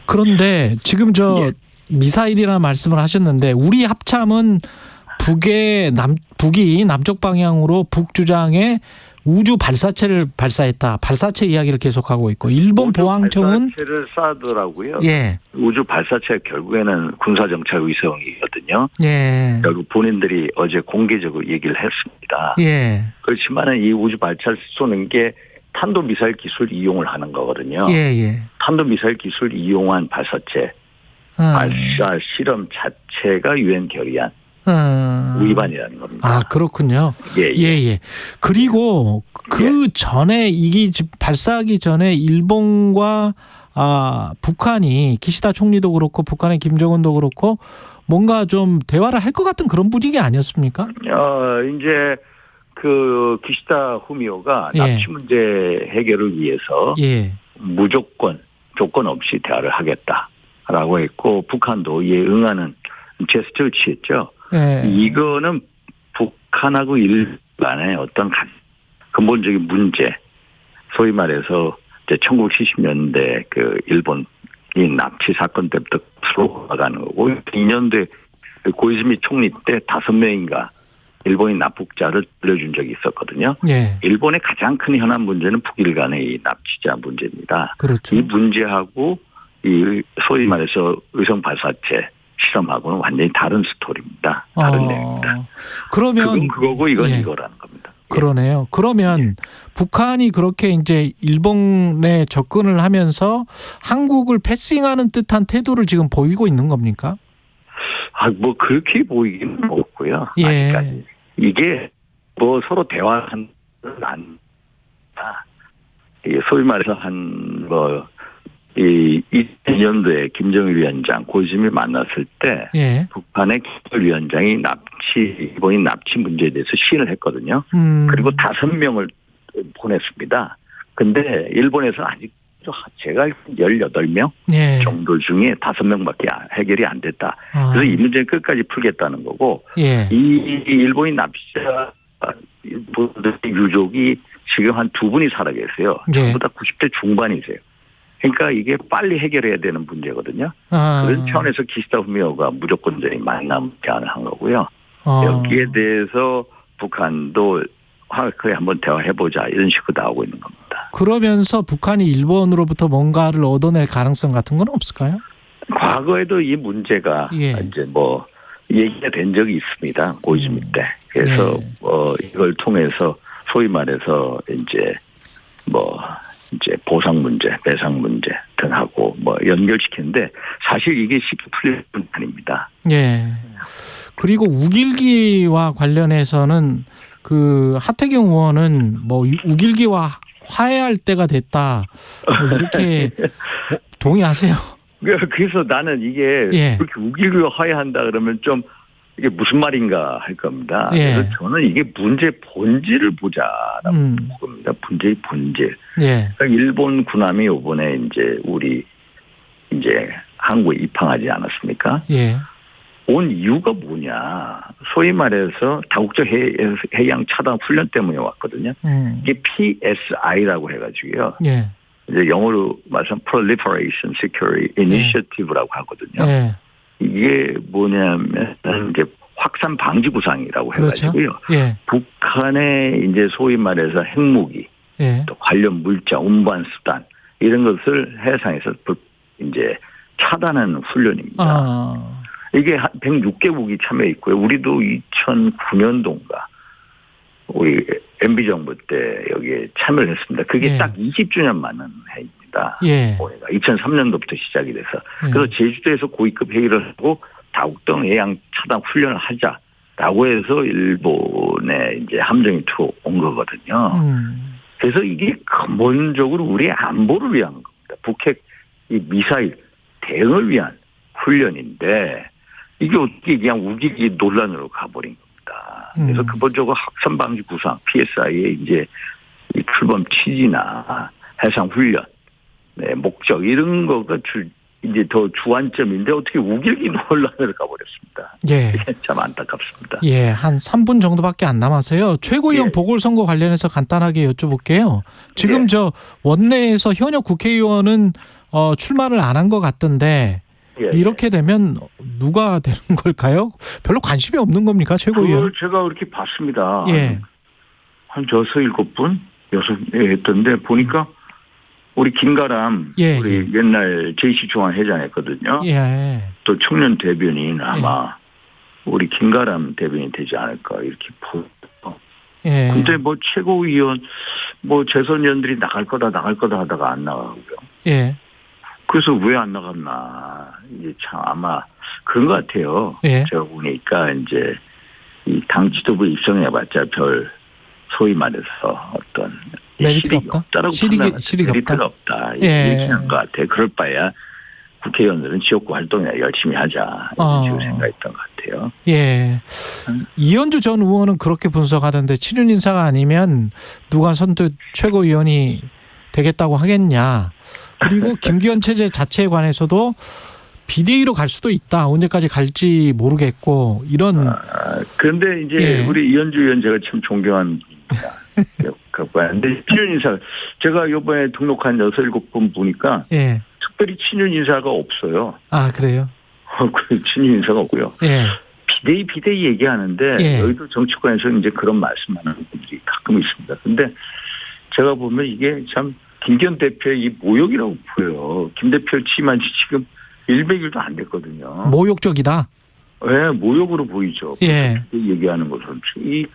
그런데 지금 미사일이라는 말씀을 하셨는데 우리 합참은 북이 남쪽 방향으로 북주장에 우주 발사체를 발사했다. 발사체 이야기를 계속하고 있고 일본 보안청은 발사체를 쏴더라고요. 우주 발사체 결국에는 군사정찰 위성이거든요. 결국 본인들이 어제 공개적으로 얘기를 했습니다. 그렇지만은 이 우주 발사체 쏘는 게 탄도미사일 기술 이용을 하는 거거든요. 탄도미사일 기술 이용한 발사체 발사 실험 자체가 유엔 결의안 위반이라는 겁니다. 그렇군요. 예. 그리고 그 전에 이게 발사하기 전에 일본과 북한이 기시다 총리도 그렇고 북한의 김정은도 그렇고 뭔가 좀 대화를 할 것 같은 그런 분위기 아니었습니까? 이제 그 기시다 후미오가 납치 문제 해결을 위해서 무조건 조건 없이 대화를 하겠다라고 했고 북한도 이에 응하는 제스처를 취했죠. 이거는 북한하고 일본 간의 어떤 근본적인 문제, 소위 말해서 이제 1970년대 그 일본이 납치 사건 때부터 풀어가는 거고 2년도에 고이즈미 총리 때 5명인가 일본이 납북자를 들려준 적이 있었거든요. 일본의 가장 큰 현안 문제는 북일 간의 이 납치자 문제입니다. 그렇죠. 이 문제하고 이 소위 말해서 의성 발사체 실험하고는 완전히 다른 스토리입니다. 다른 내용입니다. 그러면 그건 그거고 이건 이거라는 겁니다. 그러네요. 그러면 북한이 그렇게 이제 일본에 접근을 하면서 한국을 패싱하는 듯한 태도를 지금 보이고 있는 겁니까? 뭐 그렇게 보이기는 없고요. 아직까지. 이게 뭐 서로 대화하는 안. 소위 말해서 이 2000년도에 김정일 위원장 고이즈미 만났을 때 북한의 김정일 위원장이 일본인 납치 문제에 대해서 시인을 했거든요. 그리고 5명을 보냈습니다. 근데 일본에서 아직 제가 18명 정도 중에 5명밖에 해결이 안 됐다. 그래서 이 문제는 끝까지 풀겠다는 거고 이 일본인 납치자 유족이 지금 한 2분이 살아 계세요. 전부 다 90대 중반이세요. 그러니까 이게 빨리 해결해야 되는 문제거든요. 그런 차원에서 기시다 후미오가 무조건적인 만남 제안을 한 거고요. 여기에 대해서 북한도 그래 한번 대화해보자 이런 식으로 나오고 있는 겁니다. 그러면서 북한이 일본으로부터 뭔가를 얻어낼 가능성 같은 건 없을까요? 과거에도 이 문제가 이제 뭐 얘기가 된 적이 있습니다. 고이즈미 때. 그래서 이걸 통해서 소위 말해서 이제 보상 문제, 배상 문제 등하고 연결시키는데 사실 이게 쉽게 풀릴 뿐 아닙니다. 그리고 우길기와 관련해서는 그 하태경 의원은 우길기와 화해할 때가 됐다. 이렇게 동의하세요? 그래서 나는 이게 그렇게 우길기와 화해한다 그러면 좀 이게 무슨 말인가 할 겁니다. 그래서 저는 이게 문제 본질을 보자라고 봅니다. 문제의 본질. 그러니까 일본 군함이 이번에 우리 한국에 입항하지 않았습니까? 온 이유가 뭐냐? 소위 말해서 다국적 해양 차단 훈련 때문에 왔거든요. 이게 PSI라고 해가지고요. 이제 영어로 말하면 Proliferation Security Initiative라고 하거든요. 이게 뭐냐면 이제 확산 방지 구상이라고 해가지고요. 북한의 이제 소위 말해서 핵무기, 또 관련 물자, 운반 수단 이런 것을 해상에서 이제 차단하는 훈련입니다. 이게 106개국이 참여 있고요. 우리도 2009년도인가 우리 MB 정부 때 여기에 참여를 했습니다. 그게 딱 20주년 맞는 해입니다. 올해가 2003년도부터 시작이 돼서 그래서 제주도에서 고위급 회의를 하고 다국동 해양 차단 훈련을 하자라고 해서 일본에 이제 함정이 들어온 거거든요. 그래서 이게 근본적으로 우리의 안보를 위한 겁니다. 북핵 이 미사일 대응을 위한 훈련인데 이게 어떻게 그냥 우기기 논란으로 가버린 겁니다. 그래서 근본적으로 확산 방지 구상 PSI의 이제 이 출범 취지나 해상 훈련 목적 이런 거가 이제 더 주안점인데 어떻게 우길기 논란으로 가버렸습니다. 참 안타깝습니다. 한 3분 정도밖에 안 남아서요. 최고위원 보궐선거 관련해서 간단하게 여쭤볼게요. 지금 저 원내에서 현역 국회의원은 출마를 안 한 것 같던데 이렇게 되면 누가 되는 걸까요? 별로 관심이 없는 겁니까, 최고위원? 그걸 제가 그렇게 봤습니다. 한 6, 7분? 6명 했던데 보니까 우리 김가람 우리 옛날 JC 중앙 회장 했거든요. 또 청년 대변인 아마 우리 김가람 대변인이 되지 않을까 이렇게 보고. 근데 최고위원 재선위원들이 나갈 거다 하다가 안 나가고요. 그래서 왜 안 나갔나 이제 참 아마 그런 것 같아요. 제가 보니까 이제 이 당 지도부 입성해봤자 별 소위 말해서 어떤 메리트가 없다? 메리트가 없다. 얘기한 것 같아요. 그럴 바에야 국회의원들은 지역구 활동이나 열심히 하자 이런 식으로 생각했던 것 같아요. 예. 이현주 전 의원은 그렇게 분석하던데 친윤 인사가 아니면 누가 선뜻 최고위원이 되겠다고 하겠냐. 그리고 김기현 체제 자체에 관해서도 비대위로 갈 수도 있다. 언제까지 갈지 모르겠고 이런. 그런데 이제 우리 이현주 의원 제가 참 존경한 근데 친윤 인사 제가 이번에 등록한 6-7분 보니까 특별히 친윤 인사가 없어요. 아 그래요? 친윤 인사가 없고요. 비대위 얘기하는데 여기도 정치권에서 이제 그런 말씀하는 분들이 가끔 있습니다. 근데 제가 보면 이게 참 김기현 대표의 이 모욕이라고 보여요. 김 대표 취임한 지 지금 100일도 안 됐거든요. 모욕적이다? 네, 모욕으로 보이죠. 비대위 얘기하는 것은. 이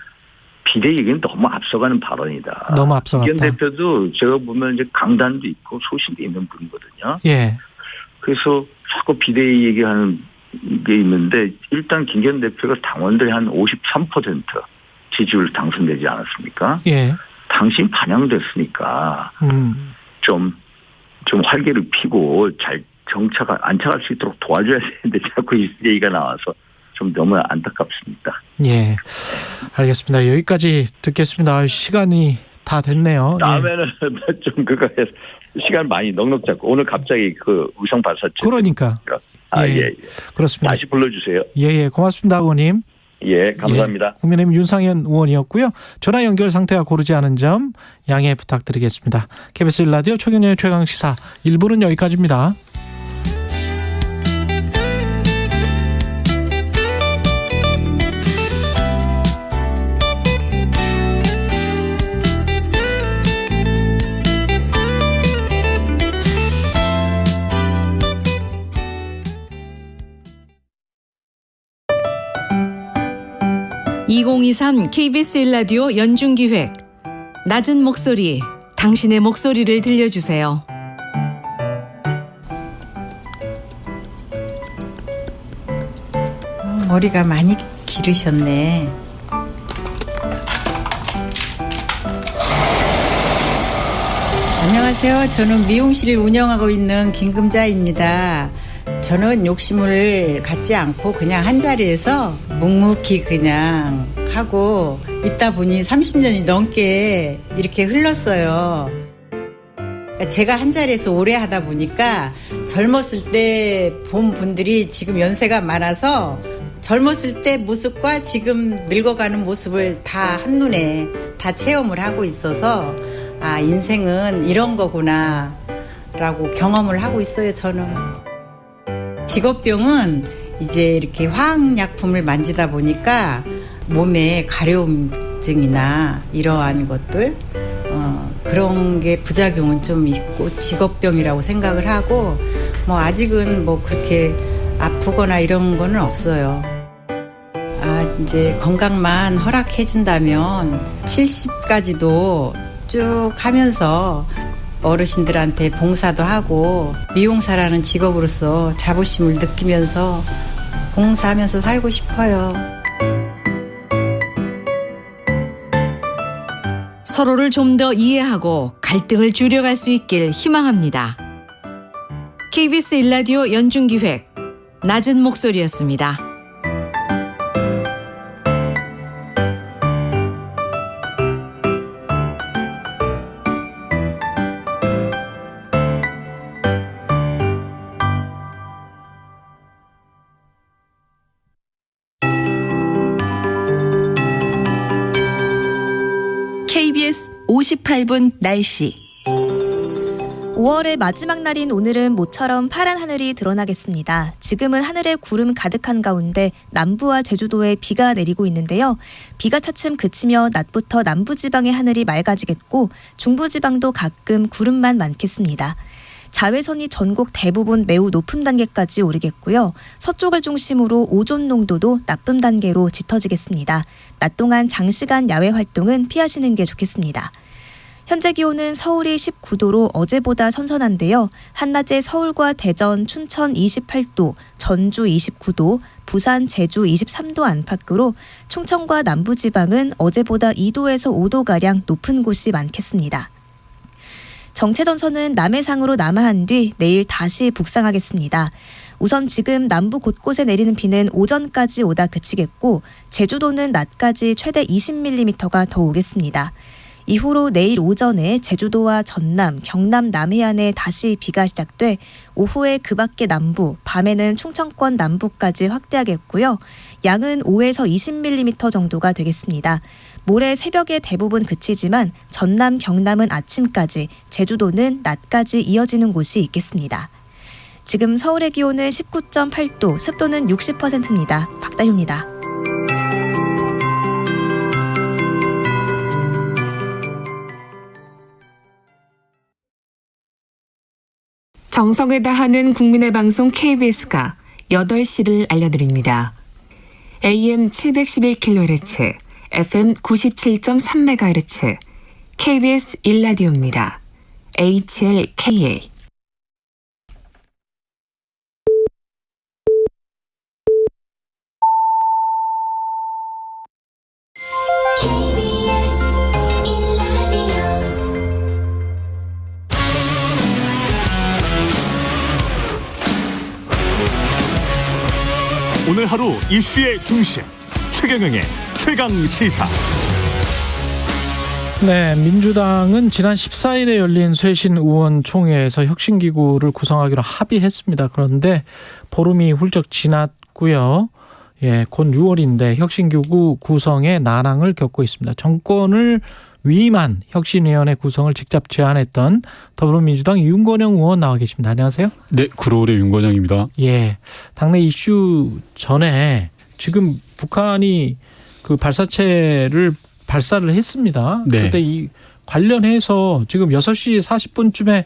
비대위 얘기는 너무 앞서가는 발언이다. 너무 앞서갔다. 김기현 대표도 제가 보면 이제 강단도 있고 소신도 있는 분이거든요. 그래서 자꾸 비대위 얘기하는 게 있는데 일단 김기현 대표가 당원들의 한 53% 지지율 당선되지 않았습니까? 당신 반영됐으니까 좀 활기를 피고 잘 안착할 수 있도록 도와줘야 되는데 자꾸 이 얘기가 나와서 좀 너무 안타깝습니다. 예, 알겠습니다. 여기까지 듣겠습니다. 시간이 다 됐네요. 다음에는 좀 그거 해서 시간 많이 넉넉 잡고 오늘 갑자기 그 의성 발사체. 그러니까. 그렇습니다. 다시 불러주세요. 예, 고맙습니다, 의원님. 예, 감사합니다. 국민의힘 윤상현 의원이었고요. 전화 연결 상태가 고르지 않은 점 양해 부탁드리겠습니다. KBS 1라디오 최경영의 최강시사 1부는 여기까지입니다. (2023) KBS 1라디오 연중기획 낮은 목소리 당신의 목소리를 들려주세요. 머리가 많이 기르셨네. 안녕하세요. 저는 미용실을 운영하고 있는 김금자입니다. 저는 욕심을 갖지 않고 그냥 한 자리에서 묵묵히 그냥 하고 있다 보니 30년이 넘게 이렇게 흘렀어요. 제가 한 자리에서 오래 하다 보니까 젊었을 때 본 분들이 지금 연세가 많아서 젊었을 때 모습과 지금 늙어가는 모습을 다 한눈에 다 체험을 하고 있어서 아, 인생은 이런 거구나 라고 경험을 하고 있어요. 저는 직업병은 이제 이렇게 화학약품을 만지다 보니까 몸에 가려움증이나 이러한 것들 그런 게 부작용은 좀 있고 직업병이라고 생각을 하고 뭐 아직은 뭐 그렇게 아프거나 이런 거는 없어요. 아, 이제 건강만 허락해 준다면 70까지도 쭉 하면서 어르신들한테 봉사도 하고 미용사라는 직업으로서 자부심을 느끼면서 봉사하면서 살고 싶어요. 서로를 좀 더 이해하고 갈등을 줄여갈 수 있길 희망합니다. KBS 1라디오 연중기획 낮은 목소리였습니다. KBS 58분 날씨. 5월의 마지막 날인 오늘은 모처럼 파란 하늘이 드러나겠습니다. 지금은 하늘에 구름 가득한 가운데 남부와 제주도에 비가 내리고 있는데요. 비가 차츰 그치며 낮부터 남부지방의 하늘이 맑아지겠고 중부지방도 가끔 구름만 많겠습니다. 자외선이 전국 대부분 매우 높은 단계까지 오르겠고요. 서쪽을 중심으로 오존 농도도 나쁨 단계로 짙어지겠습니다. 낮 동안 장시간 야외 활동은 피하시는 게 좋겠습니다. 현재 기온은 서울이 19도로 어제보다 선선한데요. 한낮에 서울과 대전, 춘천 28도, 전주 29도, 부산, 제주 23도 안팎으로 충청과 남부지방은 어제보다 2도에서 5도가량 높은 곳이 많겠습니다. 정체전선은 남해상으로 남하한 뒤 내일 다시 북상하겠습니다. 우선 지금 남부 곳곳에 내리는 비는 오전까지 오다 그치겠고 제주도는 낮까지 최대 20mm가 더 오겠습니다. 이후로 내일 오전에 제주도와 전남, 경남 남해안에 다시 비가 시작돼 오후에 그 밖의 남부, 밤에는 충청권 남부까지 확대하겠고요. 양은 5에서 20mm 정도가 되겠습니다. 모레 새벽에 대부분 그치지만 전남, 경남은 아침까지, 제주도는 낮까지 이어지는 곳이 있겠습니다. 지금 서울의 기온은 19.8도, 습도는 60%입니다. 박다유입니다. 정성을 다하는 국민의 방송 KBS가 8시를 알려드립니다. AM 711kHz, FM 97.3MHz, KBS 1라디오입니다. HLKA. 오늘 하루 이슈의 중심 최경영의 최강시사. 네, 민주당은 지난 14일에 열린 쇄신 의원총회에서 혁신기구를 구성하기로 합의했습니다. 그런데 보름이 훌쩍 지났고요. 예, 곧 6월인데 혁신기구 구성에 난항을 겪고 있습니다. 정권을 위임한 혁신위원회 구성을 직접 제안했던 더불어민주당 윤건영 의원 나와 계십니다. 안녕하세요. 네, 구로울의 윤건영입니다. 예, 당내 이슈 전에 지금 북한이 그 발사체를 발사를 했습니다. 네. 그런데 이 관련해서 지금 6시 40분쯤에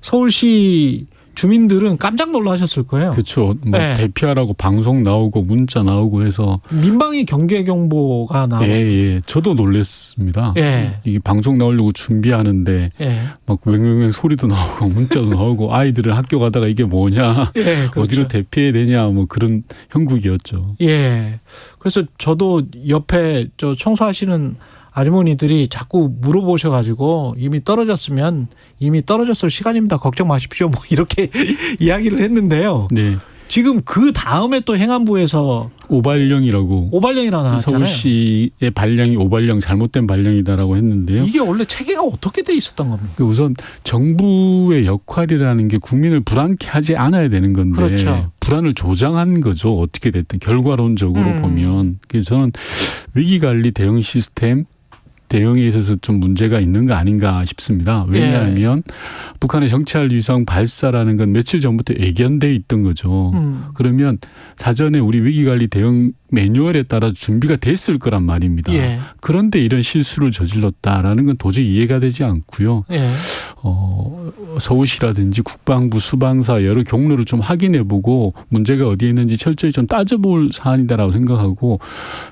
서울시 주민들은 깜짝 놀라셨을 거예요. 그렇죠. 뭐 네. 대피하라고 방송 나오고 문자 나오고 해서 민방위 경계 경보가 나오고. 예. 저도 놀랐습니다. 예. 이게 방송 나오려고 준비하는데 예. 막 웽웽웽 소리도 나오고 문자도 나오고 아이들은 학교 가다가 이게 뭐냐, 예, 그렇죠. 어디로 대피해야 되냐, 뭐 그런 형국이었죠. 예. 그래서 저도 옆에 저 청소하시는 아주머니들이 자꾸 물어보셔가지고 이미 떨어졌을 시간입니다. 걱정 마십시오. 뭐 이렇게 이야기를 했는데요. 네. 지금 그 다음에 또 행안부에서 오발령이라고 나왔잖아요. 서울시의 발령이 오발령 잘못된 발령이다라고 했는데요. 이게 원래 체계가 어떻게 돼 있었던 겁니까? 우선 정부의 역할이라는 게 국민을 불안케 하지 않아야 되는 건데 그렇죠. 불안을 조장한 거죠. 어떻게 됐든 결과론적으로 보면. 그래서 저는 위기관리 대응 시스템 대응에 있어서 좀 문제가 있는 거 아닌가 싶습니다. 왜냐하면 북한의 정찰 위성 발사라는 건 며칠 전부터 예견돼 있던 거죠. 그러면 사전에 우리 위기관리 대응 매뉴얼에 따라 준비가 됐을 거란 말입니다. 예. 그런데 이런 실수를 저질렀다라는 건 도저히 이해가 되지 않고요. 예. 서울시라든지 국방부, 수방사 여러 경로를 좀 확인해보고 문제가 어디에 있는지 철저히 좀 따져볼 사안이다라고 생각하고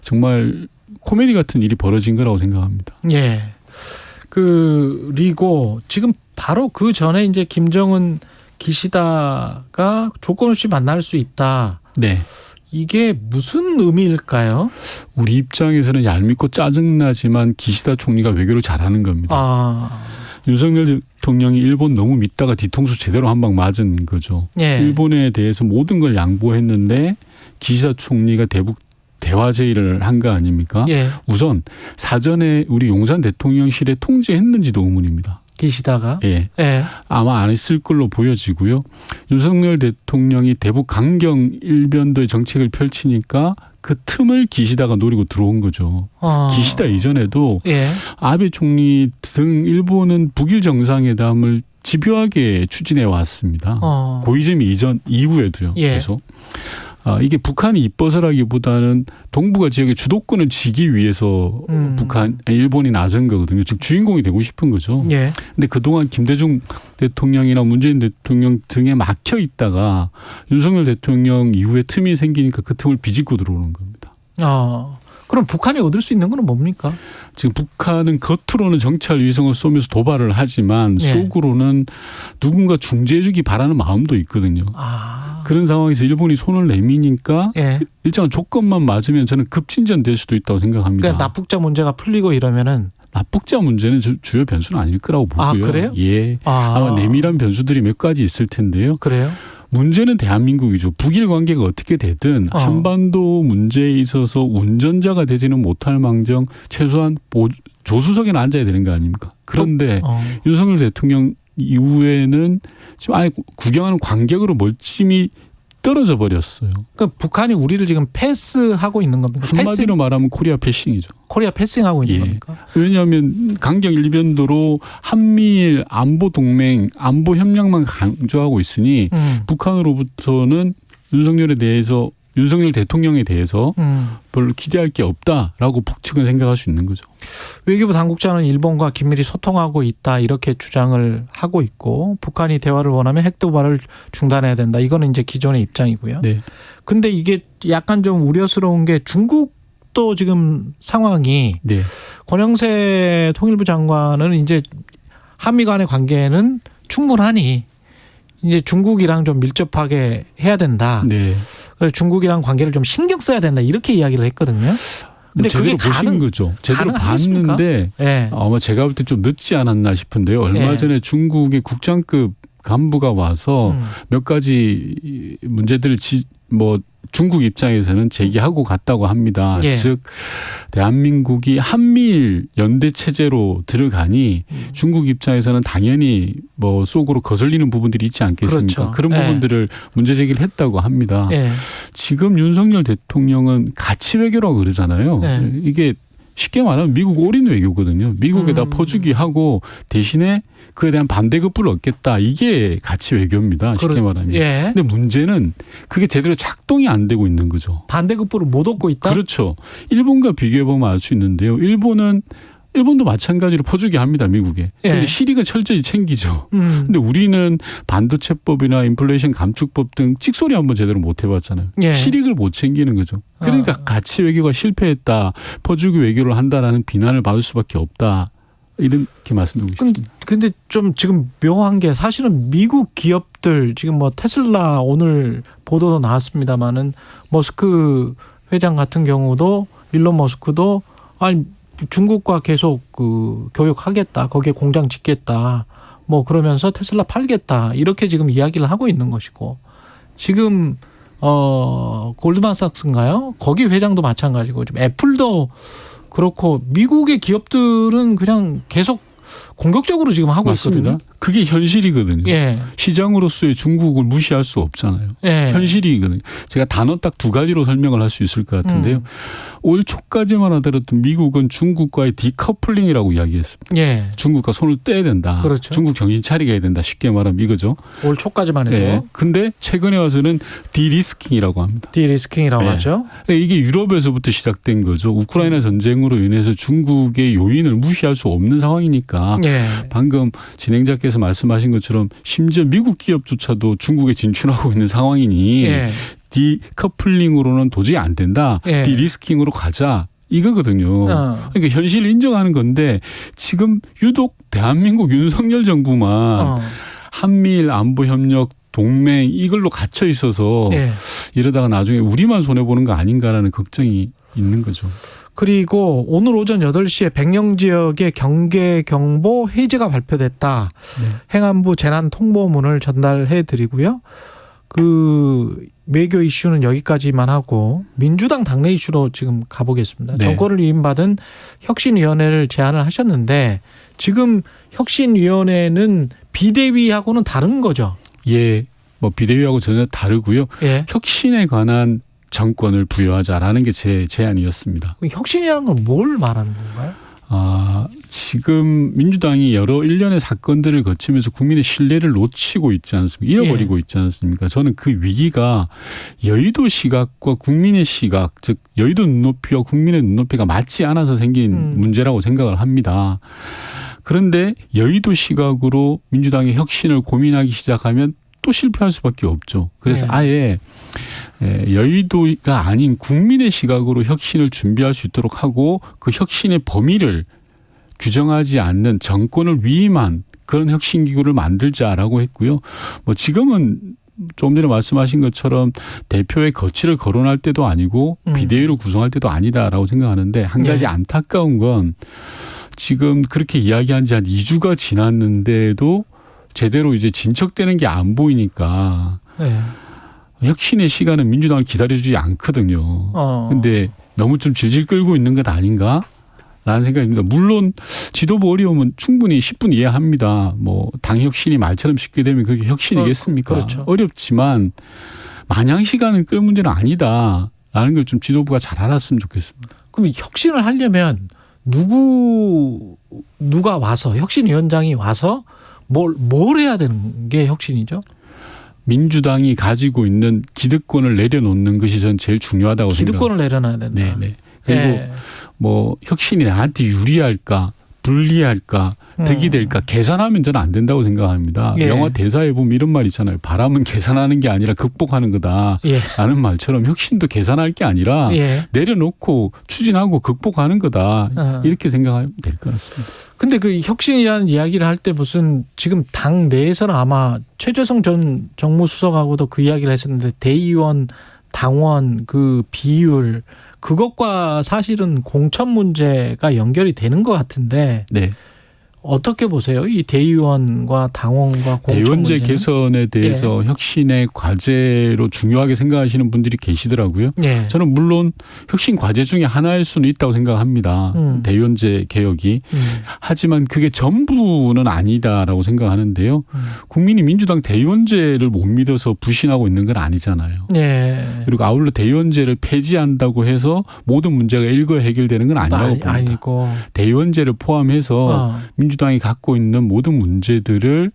정말 코미디 같은 일이 벌어진 거라고 생각합니다. 예. 그리고 지금 바로 그 전에 이제 김정은 기시다가 조건 없이 만날 수 있다. 네. 이게 무슨 의미일까요? 우리 입장에서는 얄밉고 짜증나지만 기시다 총리가 외교를 잘하는 겁니다. 윤석열 대통령이 일본 너무 믿다가 뒤통수 제대로 한 방 맞은 거죠. 예. 일본에 대해서 모든 걸 양보했는데 기시다 총리가 대화 제의를 한 거 아닙니까? 예. 우선 사전에 우리 용산 대통령실에 통지했는지도 의문입니다. 기시다가? 예. 예. 아마 안 했을 걸로 보여지고요. 윤석열 대통령이 대북 강경 일변도의 정책을 펼치니까 그 틈을 기시다가 노리고 들어온 거죠. 기시다 이전에도 예. 아베 총리 등 일본은 북일 정상회담을 집요하게 추진해 왔습니다. 고이즈미 이후에도요. 예. 계속. 이게 북한이 이뻐서라기보다는 동북아 지역의 주도권을 쥐기 위해서 일본이 나선 거거든요. 즉 주인공이 되고 싶은 거죠. 예. 근데 그동안 김대중 대통령이나 문재인 대통령 등에 막혀 있다가 윤석열 대통령 이후에 틈이 생기니까 그 틈을 비집고 들어오는 겁니다. 그럼 북한이 얻을 수 있는 건 뭡니까? 지금 북한은 겉으로는 정찰 위성을 쏘면서 도발을 하지만 속으로는 누군가 중재해주기 바라는 마음도 있거든요. 그런 상황에서 일본이 손을 내미니까 일정한 조건만 맞으면 저는 급진전될 수도 있다고 생각합니다. 그러니까 납북자 문제가 풀리고 이러면은 납북자 문제는 주요 변수는 아닐 거라고 보고요. 그래요? 예. 아마 내밀한 변수들이 몇 가지 있을 텐데요. 그래요? 문제는 대한민국이죠. 북일 관계가 어떻게 되든 한반도 문제에 있어서 운전자가 되지는 못할 망정 최소한 조수석에는 앉아야 되는 거 아닙니까? 그런데 윤석열 대통령 이후에는 지금 아예 구경하는 관객으로 멀찍이 떨어져 버렸어요. 그러니까 북한이 우리를 지금 패스하고 있는 겁니까? 한마디로 말하면 코리아 패싱이죠. 코리아 패싱하고 있는 겁니까? 왜냐하면 강경 일변도로 한미일 안보 동맹, 안보 협력만 강조하고 있으니 북한으로부터는 윤석열 대통령에 대해서 별로 기대할 게 없다라고 북측은 생각할 수 있는 거죠. 외교부 당국자는 일본과 긴밀히 소통하고 있다 이렇게 주장을 하고 있고 북한이 대화를 원하면 핵 도발을 중단해야 된다. 이거는 이제 기존의 입장이고요. 네. 근데 이게 약간 좀 우려스러운 게 중국도 지금 상황이 권영세 통일부 장관은 이제 한미 간의 관계는 충분하니 이제 중국이랑 좀 밀접하게 해야 된다. 그래서 중국이랑 관계를 좀 신경 써야 된다. 이렇게 이야기를 했거든요. 근데 제대로 보신 거죠. 제대로 봤는데 아마 제가 볼 때 좀 늦지 않았나 싶은데요. 얼마 전에 중국의 국장급 간부가 와서 몇 가지 문제들을 중국 입장에서는 제기하고 갔다고 합니다. 즉 대한민국이 한미일 연대 체제로 들어가니 중국 입장에서는 당연히 속으로 거슬리는 부분들이 있지 않겠습니까? 그런 부분들을 문제 제기를 했다고 합니다. 지금 윤석열 대통령은 가치 외교라고 그러잖아요. 이게 쉽게 말하면 미국 올인 외교거든요. 미국에다 퍼주기 하고 대신에 그에 대한 반대급부를 얻겠다. 이게 가치 외교입니다. 쉽게 말하면. 근데 문제는 그게 제대로 작동이 안 되고 있는 거죠. 반대급부를 못 얻고 있다? 그렇죠. 일본과 비교해보면 알 수 있는데요. 일본도 마찬가지로 퍼주기 합니다. 미국에. 그런데 실익은 철저히 챙기죠. 그런데 우리는 반도체법이나 인플레이션 감축법 등 찍소리 한번 제대로 못 해봤잖아요. 실익을 못 챙기는 거죠. 그러니까 가치 외교가 실패했다. 퍼주기 외교를 한다라는 비난을 받을 수밖에 없다. 이렇게 말씀드리고 싶습니다. 근데 좀 지금 묘한 게 사실은 미국 기업들 지금 테슬라 오늘 보도도 나왔습니다마는 머스크 회장 같은 경우도 일론 머스크도 중국과 계속 교역하겠다. 거기에 공장 짓겠다. 그러면서 테슬라 팔겠다. 이렇게 지금 이야기를 하고 있는 것이고 지금 골드만삭스인가요? 거기 회장도 마찬가지고 지금 애플도 그렇고 미국의 기업들은 그냥 계속 공격적으로 지금 하고 맞습니다. 있거든요. 그게 현실이거든요. 시장으로서의 중국을 무시할 수 없잖아요. 현실이거든요. 제가 단어 딱 두 가지로 설명을 할 수 있을 것 같은데요. 올 초까지만 하더라도 미국은 중국과의 디커플링이라고 이야기했습니다. 중국과 손을 떼야 된다. 그렇죠. 중국 정신 차리게 해야 된다. 쉽게 말하면 이거죠. 올 초까지만 해도. 근데 최근에 와서는 디리스킹이라고 합니다. 디리스킹이라고 하죠. 이게 유럽에서부터 시작된 거죠. 우크라이나 전쟁으로 인해서 중국의 요인을 무시할 수 없는 상황이니까 방금 진행자께서 말씀하신 것처럼 심지어 미국 기업조차도 중국에 진출하고 있는 상황이니 디커플링으로는 도저히 안 된다. 디리스킹으로 가자. 이거거든요. 그러니까 현실을 인정하는 건데 지금 유독 대한민국 윤석열 정부만 한미일 안보협력 동맹 이걸로 갇혀 있어서 이러다가 나중에 우리만 손해보는 거 아닌가라는 걱정이 있는 거죠. 그리고 오늘 오전 8시에 백령 지역의 경계 경보 해제가 발표됐다. 행안부 재난 통보문을 전달해 드리고요. 외교 이슈는 여기까지만 하고 민주당 당내 이슈로 지금 가보겠습니다. 정권을 위임받은 혁신위원회를 제안을 하셨는데 지금 혁신위원회는 비대위하고는 다른 거죠? 비대위하고 전혀 다르고요. 혁신에 관한 정권을 부여하자라는 게 제 제안이었습니다. 혁신이라는 건 뭘 말하는 건가요? 지금 민주당이 여러 일련의 사건들을 거치면서 국민의 신뢰를 놓치고 있지 않습니까? 잃어버리고 있지 않습니까? 저는 그 위기가 여의도 시각과 국민의 시각, 즉 여의도 눈높이와 국민의 눈높이가 맞지 않아서 생긴 문제라고 생각을 합니다. 그런데 여의도 시각으로 민주당의 혁신을 고민하기 시작하면 또 실패할 수밖에 없죠. 그래서 아예 여의도가 아닌 국민의 시각으로 혁신을 준비할 수 있도록 하고 그 혁신의 범위를 규정하지 않는 정권을 위임한 그런 혁신기구를 만들자라고 했고요. 뭐 지금은 조금 전에 말씀하신 것처럼 대표의 거취를 거론할 때도 아니고 비대위로 구성할 때도 아니다라고 생각하는데 한 가지 안타까운 건 지금 그렇게 이야기한 지 한 2주가 지났는데도 제대로 이제 진척되는 게 안 보이니까 혁신의 시간은 민주당을 기다려주지 않거든요. 그런데 너무 좀 질질 끌고 있는 것 아닌가? 라는 생각입니다. 물론 지도부 어려움은 충분히 10분 이해합니다. 뭐 당 혁신이 말처럼 쉽게 되면 그게 혁신이겠습니까? 그렇죠. 어렵지만 마냥 시간을 끌 문제는 아니다라는 걸 좀 지도부가 잘 알았으면 좋겠습니다. 그럼 혁신을 하려면 누가 와서 혁신위원장이 와서 뭘 해야 되는 게 혁신이죠? 민주당이 가지고 있는 기득권을 내려놓는 것이 전 제일 중요하다고 생각합니다. 기득권을 내려놔야 된다. 네. 그리고 뭐 혁신이 나한테 유리할까 불리할까 득이 될까 계산하면 저는 안 된다고 생각합니다. 영화 대사에 보면 이런 말 있잖아요. 바람은 계산하는 게 아니라 극복하는 거다 라는 말처럼 혁신도 계산할 게 아니라 내려놓고 추진하고 극복하는 거다. 이렇게 생각하면 될 것 같습니다. 근데 그 혁신이라는 이야기를 할 때 무슨 지금 당 내에서는 아마 최재성 전 정무수석하고도 그 이야기를 했었는데 대의원 당원 그 비율 그것과 사실은 공천 문제가 연결이 되는 것 같은데 어떻게 보세요? 이 대의원과 당원과 공천 대의원제 문제는? 개선에 대해서 혁신의 과제로 중요하게 생각하시는 분들이 계시더라고요. 저는 물론 혁신 과제 중에 하나일 수는 있다고 생각합니다. 대의원제 개혁이. 하지만 그게 전부는 아니다라고 생각하는데요. 국민이 민주당 대의원제를 못 믿어서 부신하고 있는 건 아니잖아요. 그리고 아울러 대의원제를 폐지한다고 해서 모든 문제가 일거에 해결되는 건 아니라고 봅니다. 아니고. 대의원제를 포함해서 민주당이 갖고 있는 모든 문제들을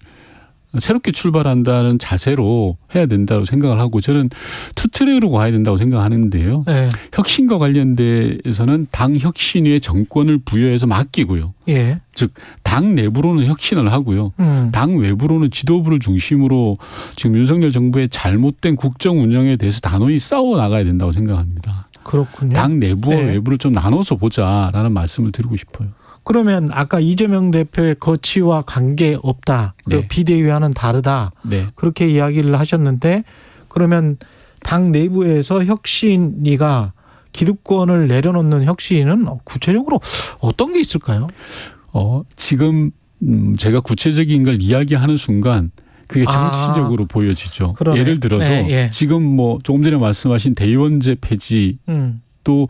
새롭게 출발한다는 자세로 해야 된다고 생각을 하고 저는 투트랙으로 가야 된다고 생각하는데요. 혁신과 관련돼서는 당 혁신위에 정권을 부여해서 맡기고요. 즉 당 내부로는 혁신을 하고요. 당 외부로는 지도부를 중심으로 지금 윤석열 정부의 잘못된 국정 운영에 대해서 단호히 싸워 나가야 된다고 생각합니다. 그렇군요. 당 내부와 외부를 좀 나눠서 보자라는 말씀을 드리고 싶어요. 그러면 아까 이재명 대표의 거취와 관계없다. 비대위와는 다르다. 그렇게 이야기를 하셨는데 그러면 당 내부에서 혁신위가 기득권을 내려놓는 혁신은 구체적으로 어떤 게 있을까요? 지금 제가 구체적인 걸 이야기하는 순간 그게 정치적으로 보여지죠. 그러네. 예를 들어서 지금 뭐 조금 전에 말씀하신 대의원제 폐지 또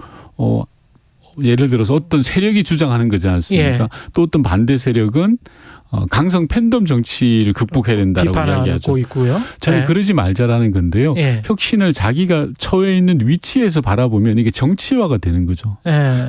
예를 들어서 어떤 세력이 주장하는 거지 않습니까? 또 어떤 반대 세력은 강성 팬덤 정치를 극복해야 된다라고 이야기하죠. 있고요. 저는 그러지 말자라는 건데요. 혁신을 자기가 처해 있는 위치에서 바라보면 이게 정치화가 되는 거죠.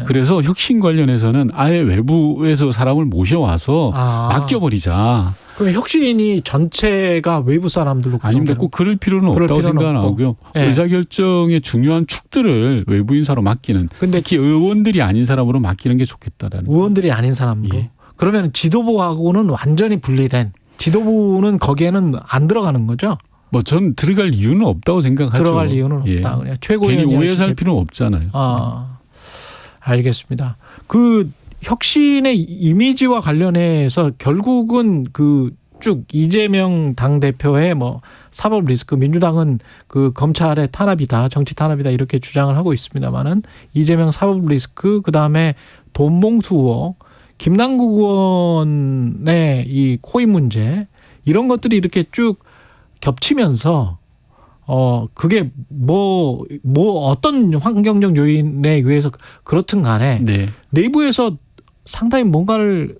그래서 혁신 관련해서는 아예 외부에서 사람을 모셔와서 맡겨버리자. 그럼 혁신이 전체가 외부 사람들로 아닙니다. 꼭 그럴 필요는 없다고 생각하고요. 의사결정의 중요한 축들을 외부 인사로 맡기는 특히 의원들이 아닌 사람으로 맡기는 게 좋겠다라는. 의원들이 아닌 사람으로. 그러면 지도부하고는 완전히 분리된 지도부는 거기에는 안 들어가는 거죠? 뭐 전 들어갈 이유는 없다고 생각하죠. 들어갈 이유는 없다. 그냥 최고위원이 괜히 오해 살 필요는 없잖아요. 알겠습니다. 그 혁신의 이미지와 관련해서 결국은 그 쭉 이재명 당대표의 뭐 사법 리스크 민주당은 그 검찰의 탄압이다. 정치 탄압이다. 이렇게 주장을 하고 있습니다만은 이재명 사법 리스크 그다음에 돈봉투 의혹 김남국 의원의 이 코인 문제 이런 것들이 이렇게 쭉 겹치면서 그게 뭐 어떤 환경적 요인에 의해서 그렇든 간에 내부에서 상당히 뭔가를